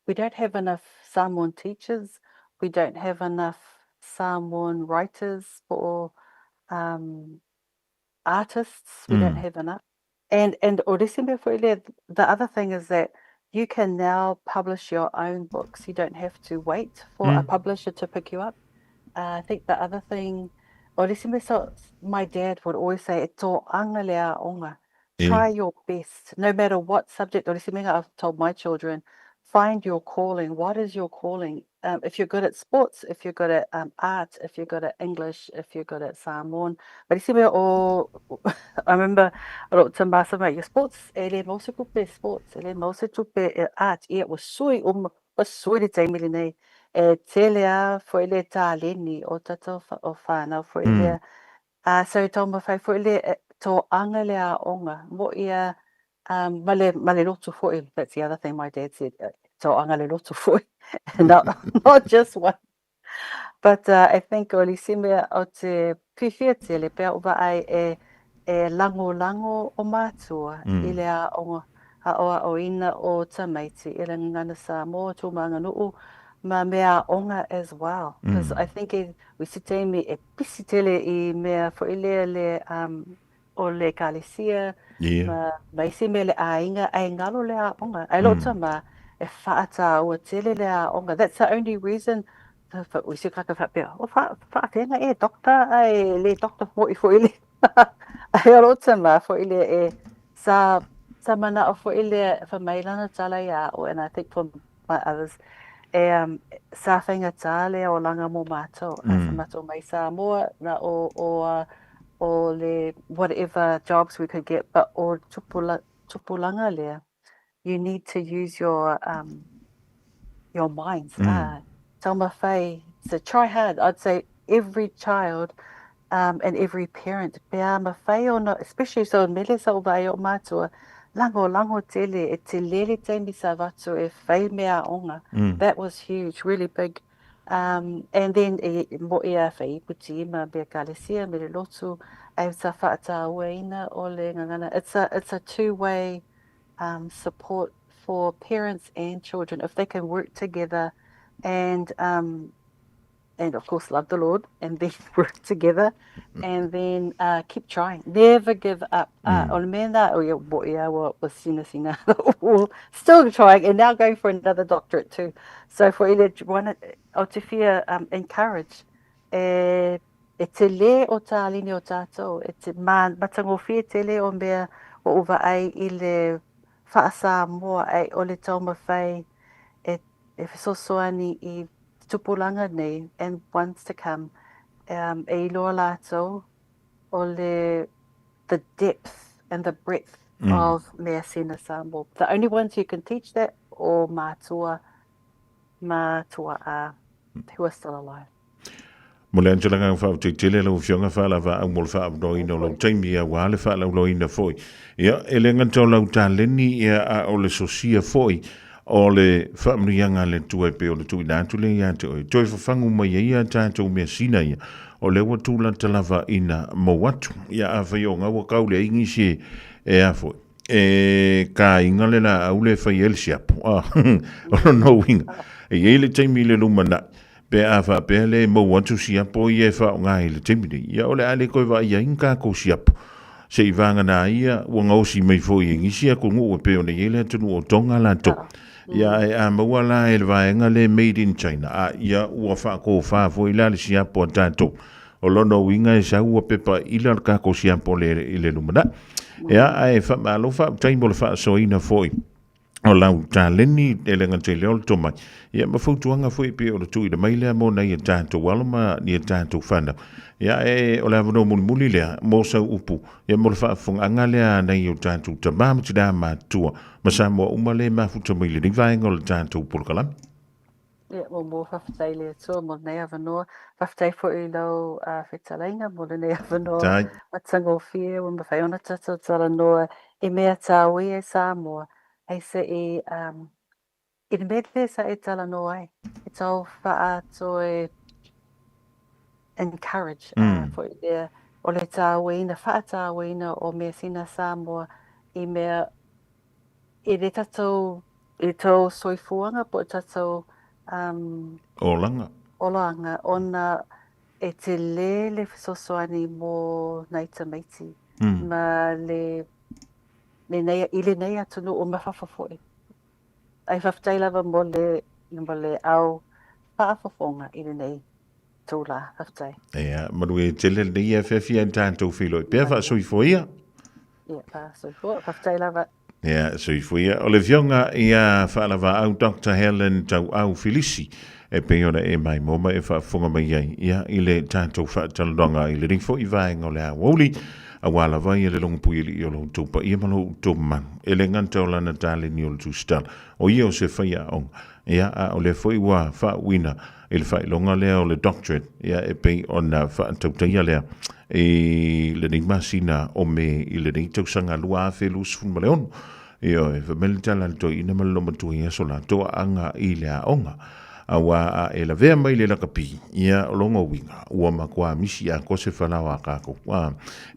We don't have enough Samoan teachers. We don't have enough Samoan writers or artists. We don't have enough. And the other thing is that you can now publish your own books. You don't have to wait for a publisher to pick you up. I think the other thing so my dad would always say, "E tō anga lea onga." Yeah. Try your best, no matter what subject. I've told my children, find your calling. What is your calling? If you're good at sports, if you're good at art, if you're good at English, if you're good at Samoan. But I remember your sports, ele mausi kupe sports, ele mausi tupe art. It was sui was sui te mili nei. E telea fo ele tā leni o tato o whānau fo ele. So tōma whai fo ele tō anga lea onga. Mo ia male lotu fo. That's the other thing my dad said. Tō anga le lotu fo. Not just one. But I think o li sime o te piwhia le pea uwa ai e lango o mātua i lea onga. Haoa o ina o tamaiti i le ngana Samoa tō maanga nuu. Ma mea onga as well, because I think we sitei me e pisi tele I mea fo ile le o le kalesia ma isi me le ainga ai ngalo le a onga ai lo tama e whaata o tele le a onga. That's the only reason we see kaka whapea o whaatenga e doctor ai le doctor fo ile ai lo tama fo ile e sa mana o fo ile whamailana tala ia o, and I think for my others sa whainga tāle o langa mō mātou. Sa mātou mai Samoa na o le whatever jobs we could get, but o tupulanga lea, you need to use your minds. Tauma whai, so try hard. I'd say every child and every parent, pea ma whai o no, especially so mele sa o vai o mātua, lango tele, e te lele te misa watu e whai mea onga. That was huge, really big. And then mo ia whai puti ma bea kalesia, me le lotu, e sa whaata ueina o le ngangana. It's a two-way support for parents and children. If they can work together and of course love the Lord, and then work together, and then keep trying. Never give up. O le mea was sina, still trying, and now going for another doctorate too. So for ele o te whia encourage, e te le o tā line o tātou, e te matango whia te le o mea o uwa ai I le whaasa moa ai o le tauma whai, e whesosoani I tupulanga nei, and ones to come, e loa lātou o the depth and the breadth of mea sina Samoa. The only ones who can teach that o mātua who are still alive. Mo le anjala ngang whao te tele lau whionga whala wa au mo le wha no ino lau taimi a wale wha lau ina foi. Ia, ele ngantau lau tā leni ia a o le sosia foi, o le whaamrianga le tue pe o le tui nātu le ia te oi. Toi whawhangu mai ia tātou mea sina ia, o le watula talawa ina mo watu. Ia a whaionga wa kau le ingi se e a foi. E ka inga le la au le whai elsiapu. O no winga. E ele taimi le lumana. Pe a wha pe le mo watu siapo i e wha o ngā le taimi. Ia o le ale koe wa ia inga ko siapo. Se I vanga na ia, ua ngausi mai fo I ngisia ko ngu o pe o ne ele atunu o tonga la to. Ia e a maua la e le vaenga le made in China. A ia ua wha ko wha fo I la le siapo a tato. O lono winga e sa ua pepa ila ka ko siapo le lumana. Ia e wha malo wha taimo le wha soina foi. O lau tā leni e le ngante leo le tomai. Ia mawhautuanga fwoi pe o le tui le mailea mo na I a tātou walama ni a tātou whana. Ia e o le avano muli lea mo sau upu. Ia mo le whaafunga lea na I o tātou tamama tina mātua. Masa mo umale mafuta maile ni vaenga o le tātou pulkalami. Ia, mo whawhatai lea tua, mo nei avanoa. Whawhatai fwoi lau whetalainga, mo nei avanoa. Tai. Matango whia, mo mawhaiona tatou tala noa. E mea tāui e Samoa. Ai se I mele sa e tala no ai. E tau wha to encourage for there. O le tāwina, wha tāwina o mea sina Samoa I mea I le tatou I tau soifuanga po tatou Olanga. Ona e te le whesosoani mo Naita Maiti. Ma le ile nei atunu o mawhawhawhoi. Ai whawhtai lava mo le au whaafafonga ile nei. tūla, haftai. Ia, marue tele le ia fefia tātou whiloi. Pea wha sui fwia? Ia, pa, so fua, haftai lava. Ia, sui fwia. O le fionga ia whaalawa au Dr. Helen tau au Filisi. E peona e mai moma e whaafunga mai ai. Ia, i le tātou whaatalonga i le ringfo i vaenga o le awoli. A wala vai e le longa pui ili i o lo tupa. Ia malo tuman. E le nganta o lana tale ni o le tūstal. O ia o se whaia onga. Ia, a o le fwoi wa whaawina. I le whailonga lea o le doctorate. Ia, e pei o na whaatautaia lea. E le nei masina o me i le nei tausanga lua a whelu sifun ma leonu. Ia, e whamele tala to ina maloma tui e sola. Toa anga i lea onga. Awa a e la vea mai le lakapi. Ia o longa winga. Ua makua misi a kose whalawa kako.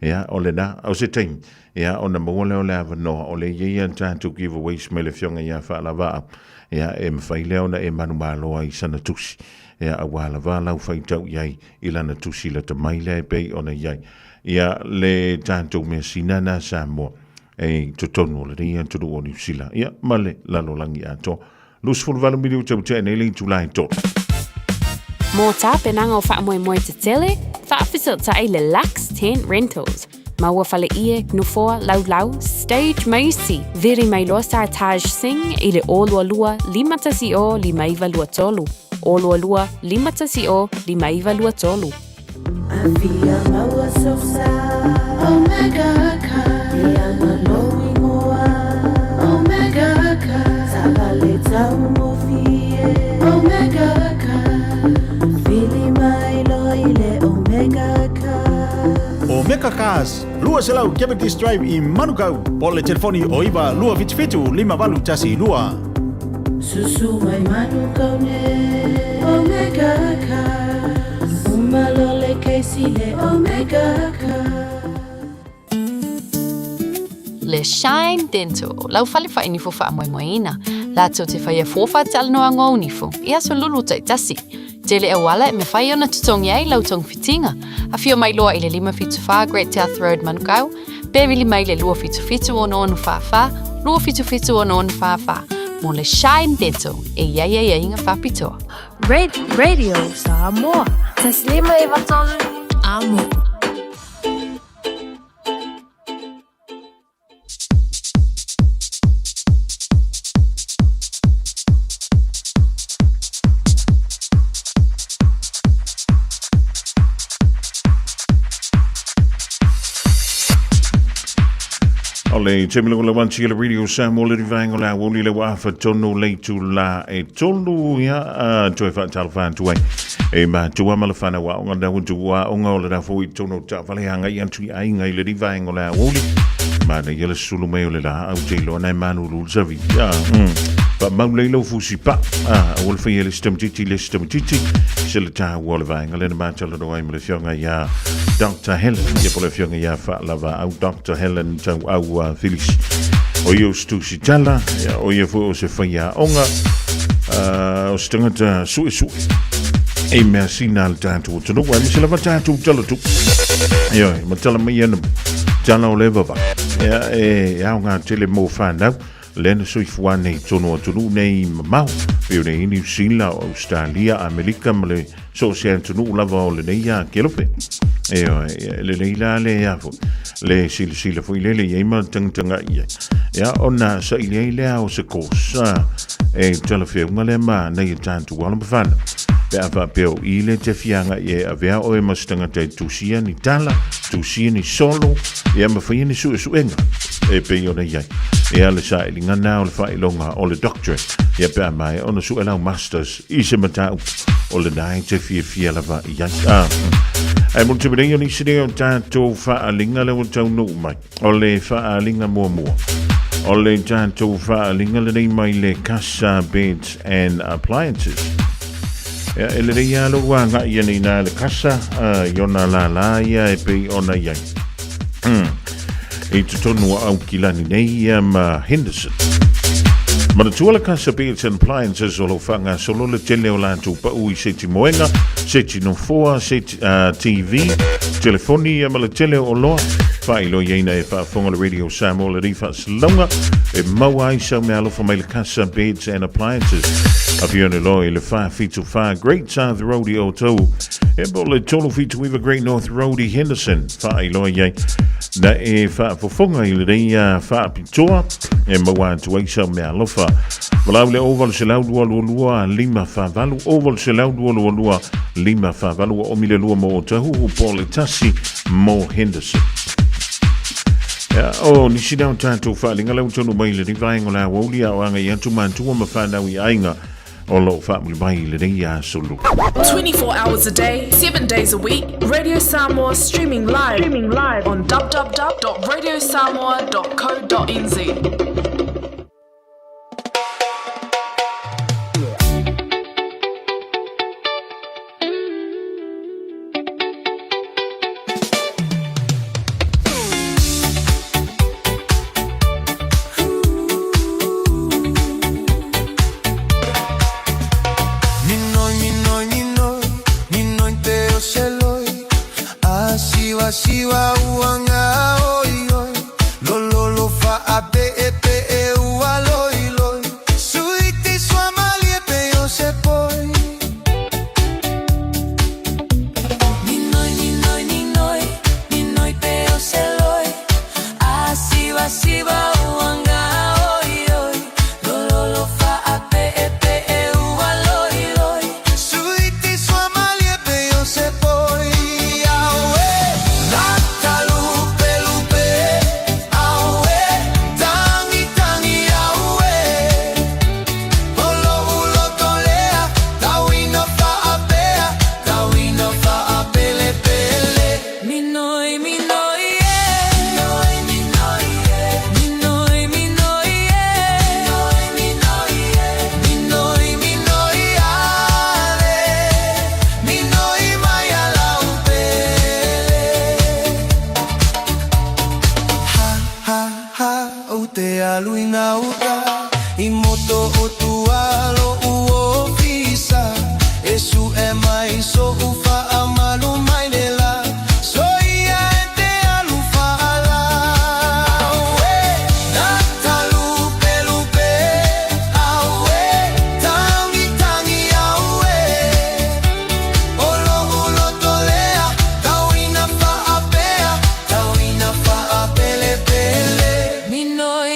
Ia, o le na, o se taimi. Ia, o na mawale o le avanoa. O le yeia tātou giveaways me le fionga ia whaalawa. Ia, e mwhaile o na e manu maloa i sana tusi. Ia, a wala walau whaitau iai i lana tusi la ta maile e pei ona iai. Ia, le tātou mea sinana sa moa. E totonu o le rea tonu o New Zealand. Ia, male lalo langi ato. Lusful valu mili u tau tēne li tulai tot. Mō tā penanga o wha moe te tele, wha fisilta i le Lux Tent Rentals. Maua whale ie, nufoa, lau, stage maisi, veri mai losa Taj Singh i le olua lua, limatasi o, limaiva lua tolu. Olua lua, limatasi o, limaiva lua tolu. Avia maua sosa, Omega Ka, Ianga loi moa, Omega Ka, Sabale tau mo fie, Omega Ka, Fili mai loi le Omega Ka. Omega Cars, lua selau Cavendish Drive i Manukau. Po le telefoni o iwa lua fitu lima valu tasi lua. Susu mai Manukau ne, Omega Ka, Umalole keisi le Omega Ka. Le Shine Dental, lau fale wha inifo wha moina. La tau te whaia fōwha te alanoa ngō unifo, ia so lulu tai tasi. Tele e wala e me whai ona tutongi ai lau tong fitinga. A whio mai loa i le 5 Great South Road Manukau, Bevili mai le 2 ono onu whawha, 2 ono onu whawha. Mo le Shine Dental, e ia inga whapitoa. Radio Samoa. Taslima i watolu. Amo. Le temilo le wanti le radio Samoa le rivango la woli le wafa tono le tu la e tolu ya to fa tal fan tu e ma tu wa malafana wa nga da tu wa nga le da fo tono ta vale hanga i antu ai nga le rivango la woli ma le yele sulu me le la au te lo na manu lu savi ya pa ma le lo fusi pa wol fa yele stem titi se le ta wol vanga le ma tala do ai me le fionga ya Dr. Helen, je pole fionga ya fa lava au Dr. Helen tau au Filis. O yo stu si tala, o yo fu o se whaia onga, o se tangata sui. E mea sina al tātou tanu, wai misi lava tātou tala tu. Yo, ma tala mai anam, tala o lewa wa. E au ngā tele mō whanau, lena sui fuane tono tunu nei mamau, peo nei New Zealand, Australia, Amerika, ma le social tunu lava o le nei a kelope. Le leila le yafo le sila foi le yema tanga ia ya ona sa ile ile o se kosa e tala fe ngale ma nei tantu wala mfana pe ava peo ile te fianga ye avea o e mastanga te tusia ni tala tusia ni solo ya ma foi ni su enga e pe ona ia e ale sa ile ngana o le fa ilonga o le doctorate ya pe mai ona su ela masters i se mata o le nai te fia lava ia ai mo te brenga ni sine o tātou whaalinga le o tau no mai. O le whaalinga mua. O le tātou whaalinga le nei mai le Casa Beds and Appliances. E le rei alo wanga ia nei nā le Casa, iona la ia e pei ona iai. E tutonu au kilani nei ma Henderson. Ma tua le Casa Beds and Appliances o lo whanga solo le tele o lātou pa ui seti moenga, seti no foa, seti TV, telefoni ma le tele o loa. Whai lo yeina e whaafonga le Radio Samoa le rifa salonga e mawai sau me alofa mai le Casa Beds and Appliances. A fiona loi le wha fitu wha Great South Roadie o tau. E bo le tolo fitu iwa Great North Roadie Henderson. Whai lo yei. Na e whaafonga i le reia wha pitoa e mawai tuai sau me alofa. Walau le oval se laudua lua lima whavalu. Oval se laudua lua lima whavalu o mile lua mo o tahu o po le tasi mo Henderson. O nisi nau tātou whaalinga lau tonu mai le rivaenga la waulia o anga i atu mantua ma whanau I ainga o lo whaamuli mai le reia solo. 24 hours a day, 7 days a week, Radio Samoa streaming live on www.radiosamoa.co.nz. Siwa uanga oi oi lolo fa ape epe e ua loi loi suiti sua malie pe yo se poi ninoi pe yo se loi a siwa uanga oi oi lolo fa ape epe e ua loi loi suiti sua malie pe yo se poi. Luina uta imoto otualo uofisa esu e mai so ufa amalu mai lela so ia ete alufa ala we natalu pelupe awe tangi awe olo tolea tawina fa apele pele minoi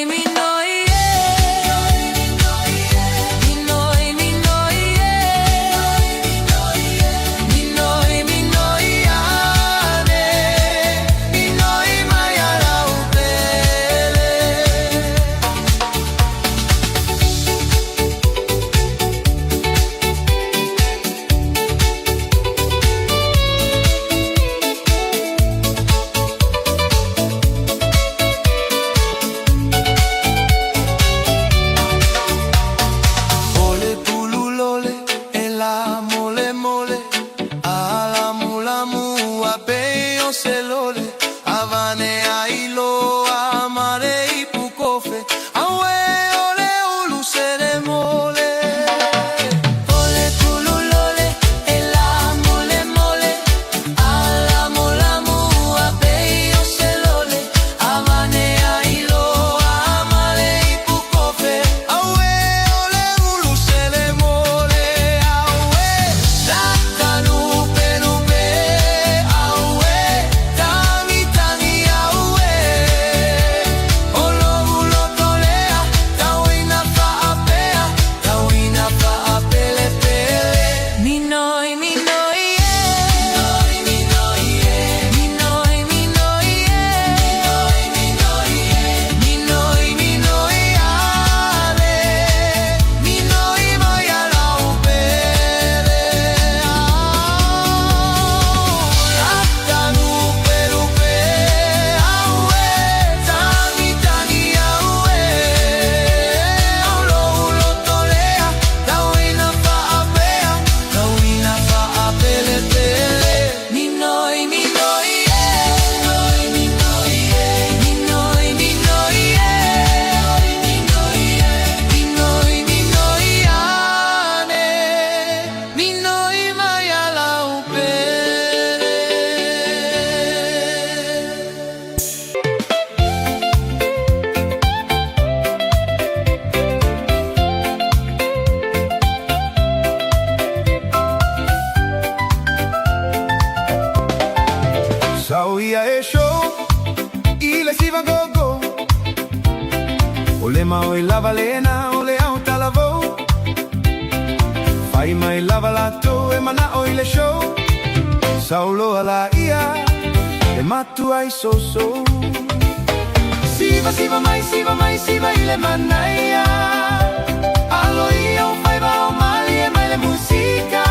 show ile siva gogo ole mai lava lena ole au talavo fai mai lava lato e mana o ile show saulo ala ia e matu ai so siva siva ile manaia alo ia o fai va o mali e mai le musica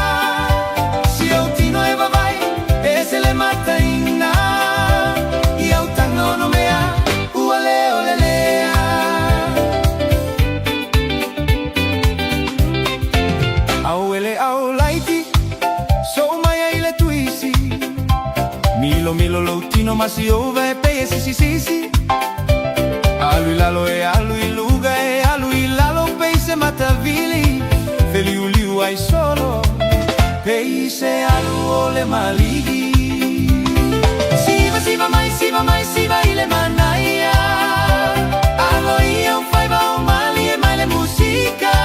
si o tino e va vai e se le mata inna ia o tango no mea uale olelea au ele au laiti so mai ile tuisi milo lo tino ma si ove e pe si alui lalo e alui luga e alui lalo peise matavili feliuliu ai solo peise alu ole maligi siva mai ile manaia alo ia un fai va o mali e mai le musica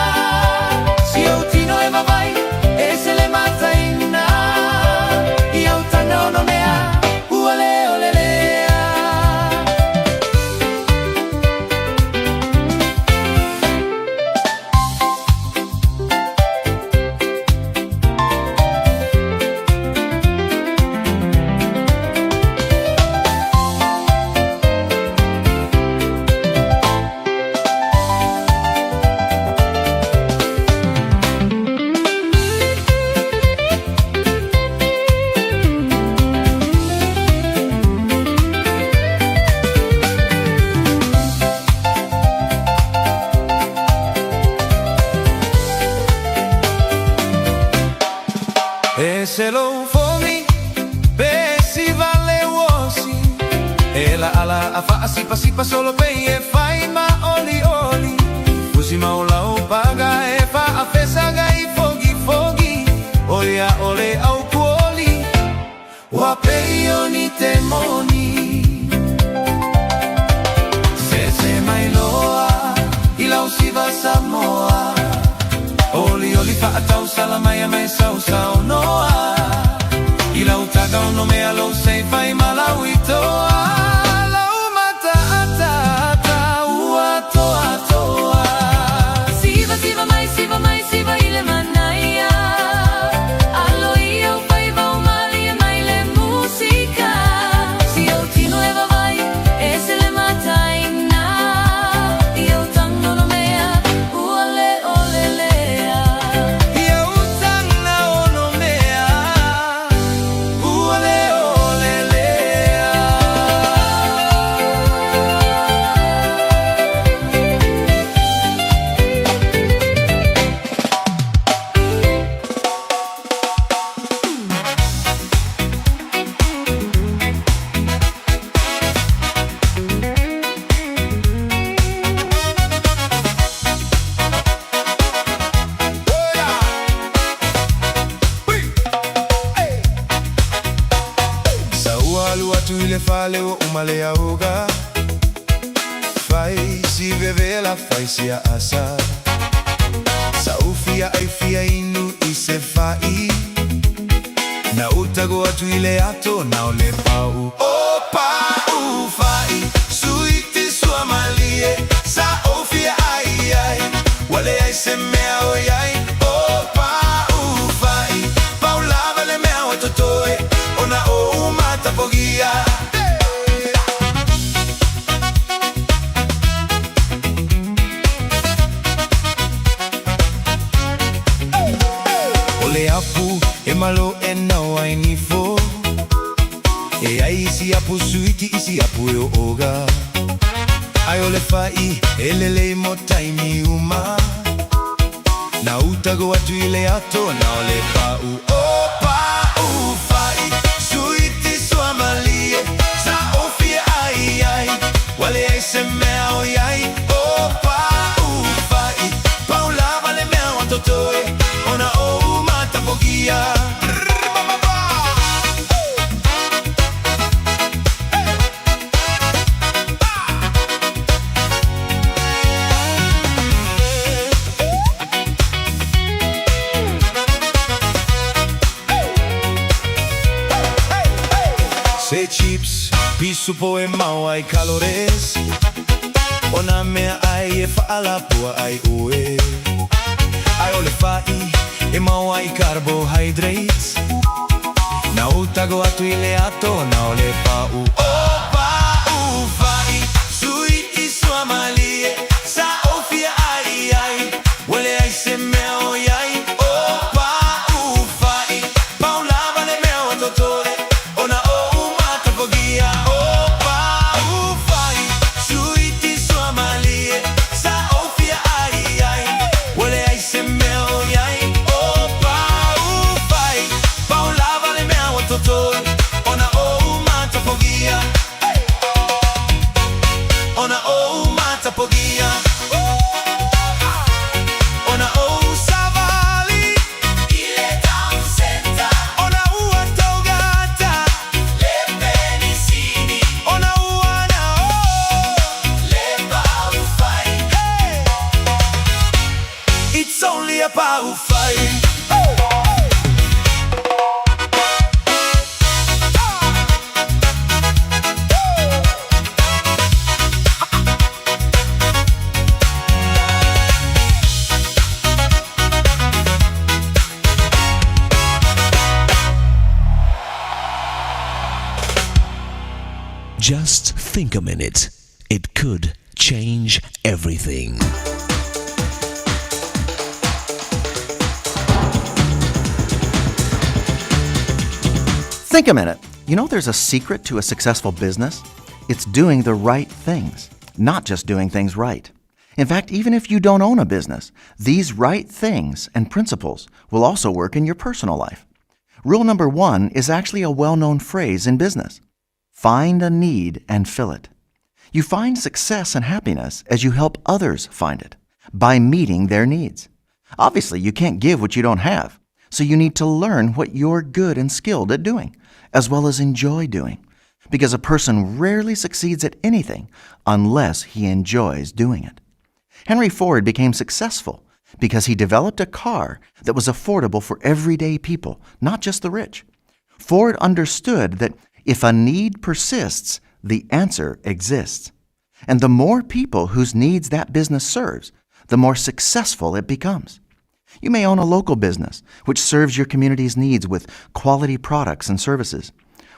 si o tino e va vai e se le mata inna ia o tano no mea uale olelea e se lo fomi pe si vale uosi e la ala a fa sipa solo pe e fai ma oli fusi ma ola o paga e fa a fesa gai fogi oia ole au kuoli wa pe oni temoni se mai loa ila usiva samoa oli fa atau salamaya mai sau noa ila utaga no me alo sei fai malauito lau mata ata ua toa siva mai ile manaia alo ia o fai va o mali e mai le musica si o tino e va vai e se le mata inna ia o tango no mea uale olelea Faleo umale auga fai si vevela fai si asa saufia ai fia inu i se fai na utago atu ile ato na ole pau opa u fai suiti sua malie sa ofia ai wale ai se mea oi ai opa u fai paula vale mea o totoe ona o mata pogia e malo e no ai ni fo e ai si apu suiti isi apu e oga ai ole fai e lele mo taimi uma na utago atu ile ato na ole pau opa u fai suiti sua malie sa ofia ai wale ai se mea oi ai opa u fai paula vale mea o totoe ona o mata pogia susupo e mau ai calores Ona mea ai e whaalapua ai ue Ai ole whai e mau ai carbohydrates Na utago atu I le ato na ole pau O pau whai Sui I sua malie Sa ofia ai ai Wale ai se mea o iai O pau whai Pau lava le mea o totore Ona o umata pogia O pau whai Sui I sua malie Sa ofia ai ai Wale ai se mea o iai O pau whai Pau lava le mea o totore Ona o umata pogia Ona o umata pogia Ona o savali Ile town center Ona ua togata Le penicini Ona ua na o Le pau fai Hey It's only a pau fai Just think a minute. It could change everything. Think a minute. You know there's a secret to a successful business? It's doing the right things, not just doing things right. In fact, even if you don't own a business, these right things and principles will also work in your personal life. Rule number 1 is actually a well-known phrase in business. Find a need and fill it. You find success and happiness as you help others find it, by meeting their needs. Obviously, you can't give what you don't have, so you need to learn what you're good and skilled at doing, as well as enjoy doing, because a person rarely succeeds at anything unless he enjoys doing it. Henry Ford became successful because he developed a car that was affordable for everyday people, not just the rich. Ford understood that if a need persists, the answer exists. And the more people whose needs that business serves, the more successful it becomes. You may own a local business which serves your community's needs with quality products and services.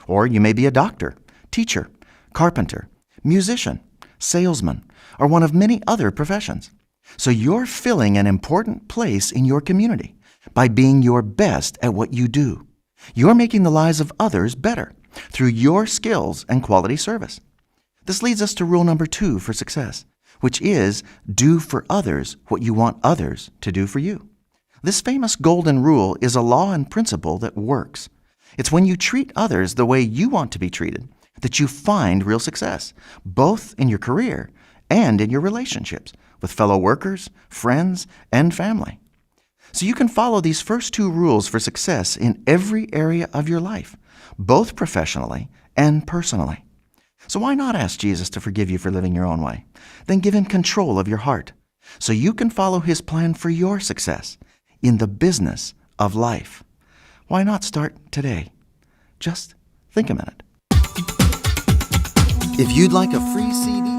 Or you may be a doctor, teacher, carpenter, musician, salesman, or one of many other professions. So you're filling an important place in your community by being your best at what you do. You're making the lives of others better through your skills and quality service. This leads us to rule number 2 for success, which is do for others what you want others to do for you. This famous golden rule is a law and principle that works. It's when you treat others the way you want to be treated that you find real success, both in your career and in your relationships with fellow workers, friends, and family. So you can follow these first 2 rules for success in every area of your life, both professionally and personally. So why not ask Jesus to forgive you for living your own way? Then give him control of your heart so you can follow his plan for your success in the business of life. Why not start today? Just think a minute. If you'd like a free CD,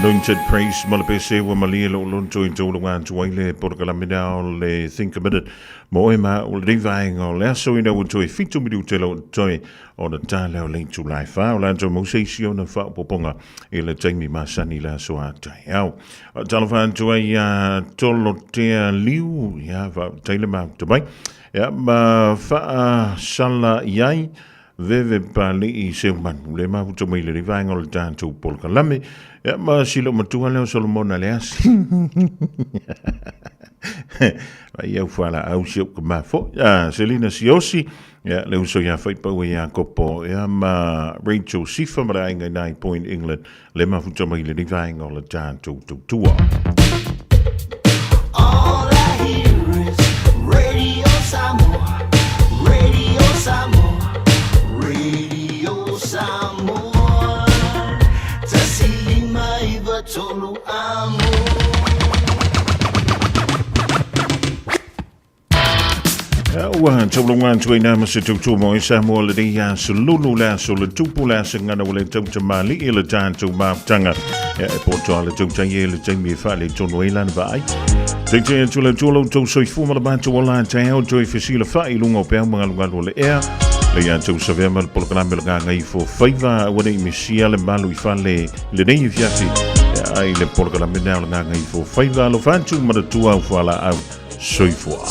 Anointed Praise Malapese wa Malilo Lonto in Toluan to Wile Porcalamina le Think a Minute Moema or Divine or Lasso to a fit to be toy or the Tala link to life. Lanto Mosation and Fa Poponga il Jamie Masani la Soata. Telephone to a Tolotea Liu, Taylor to buy. Fa Sala Yai. Veve pali I seuman le mau to mai le rivanga o tanto polkalame ma silo matua leo Solomon alias vai eu fala au sio ma fo Selina Siosi leo so ya fai pa ya kopo ma Rachel Sifa marainga 9 Point England le mau to mai le rivanga o tanto tua. All I hear is Radio Samoa, Radio Samoa. Radio Samoa, tasilima iva tolu amo. Wa tolongan tuina masitu mo Samoa le dia sululu la sulu tupu la singana wale tamali ile tanto maptanga e porto le tutaye le temi fa le tonwela vai tete tula tulo to soifu ma bantu wala tao joy fisila fa ilungo pe mga lugar le air le ya tu savema el programa le ganga I fo faiva wale misia le malu I fale le nei fiati ai le programa le ganga I fo faiva lo fanchu ma tua fala au soifua.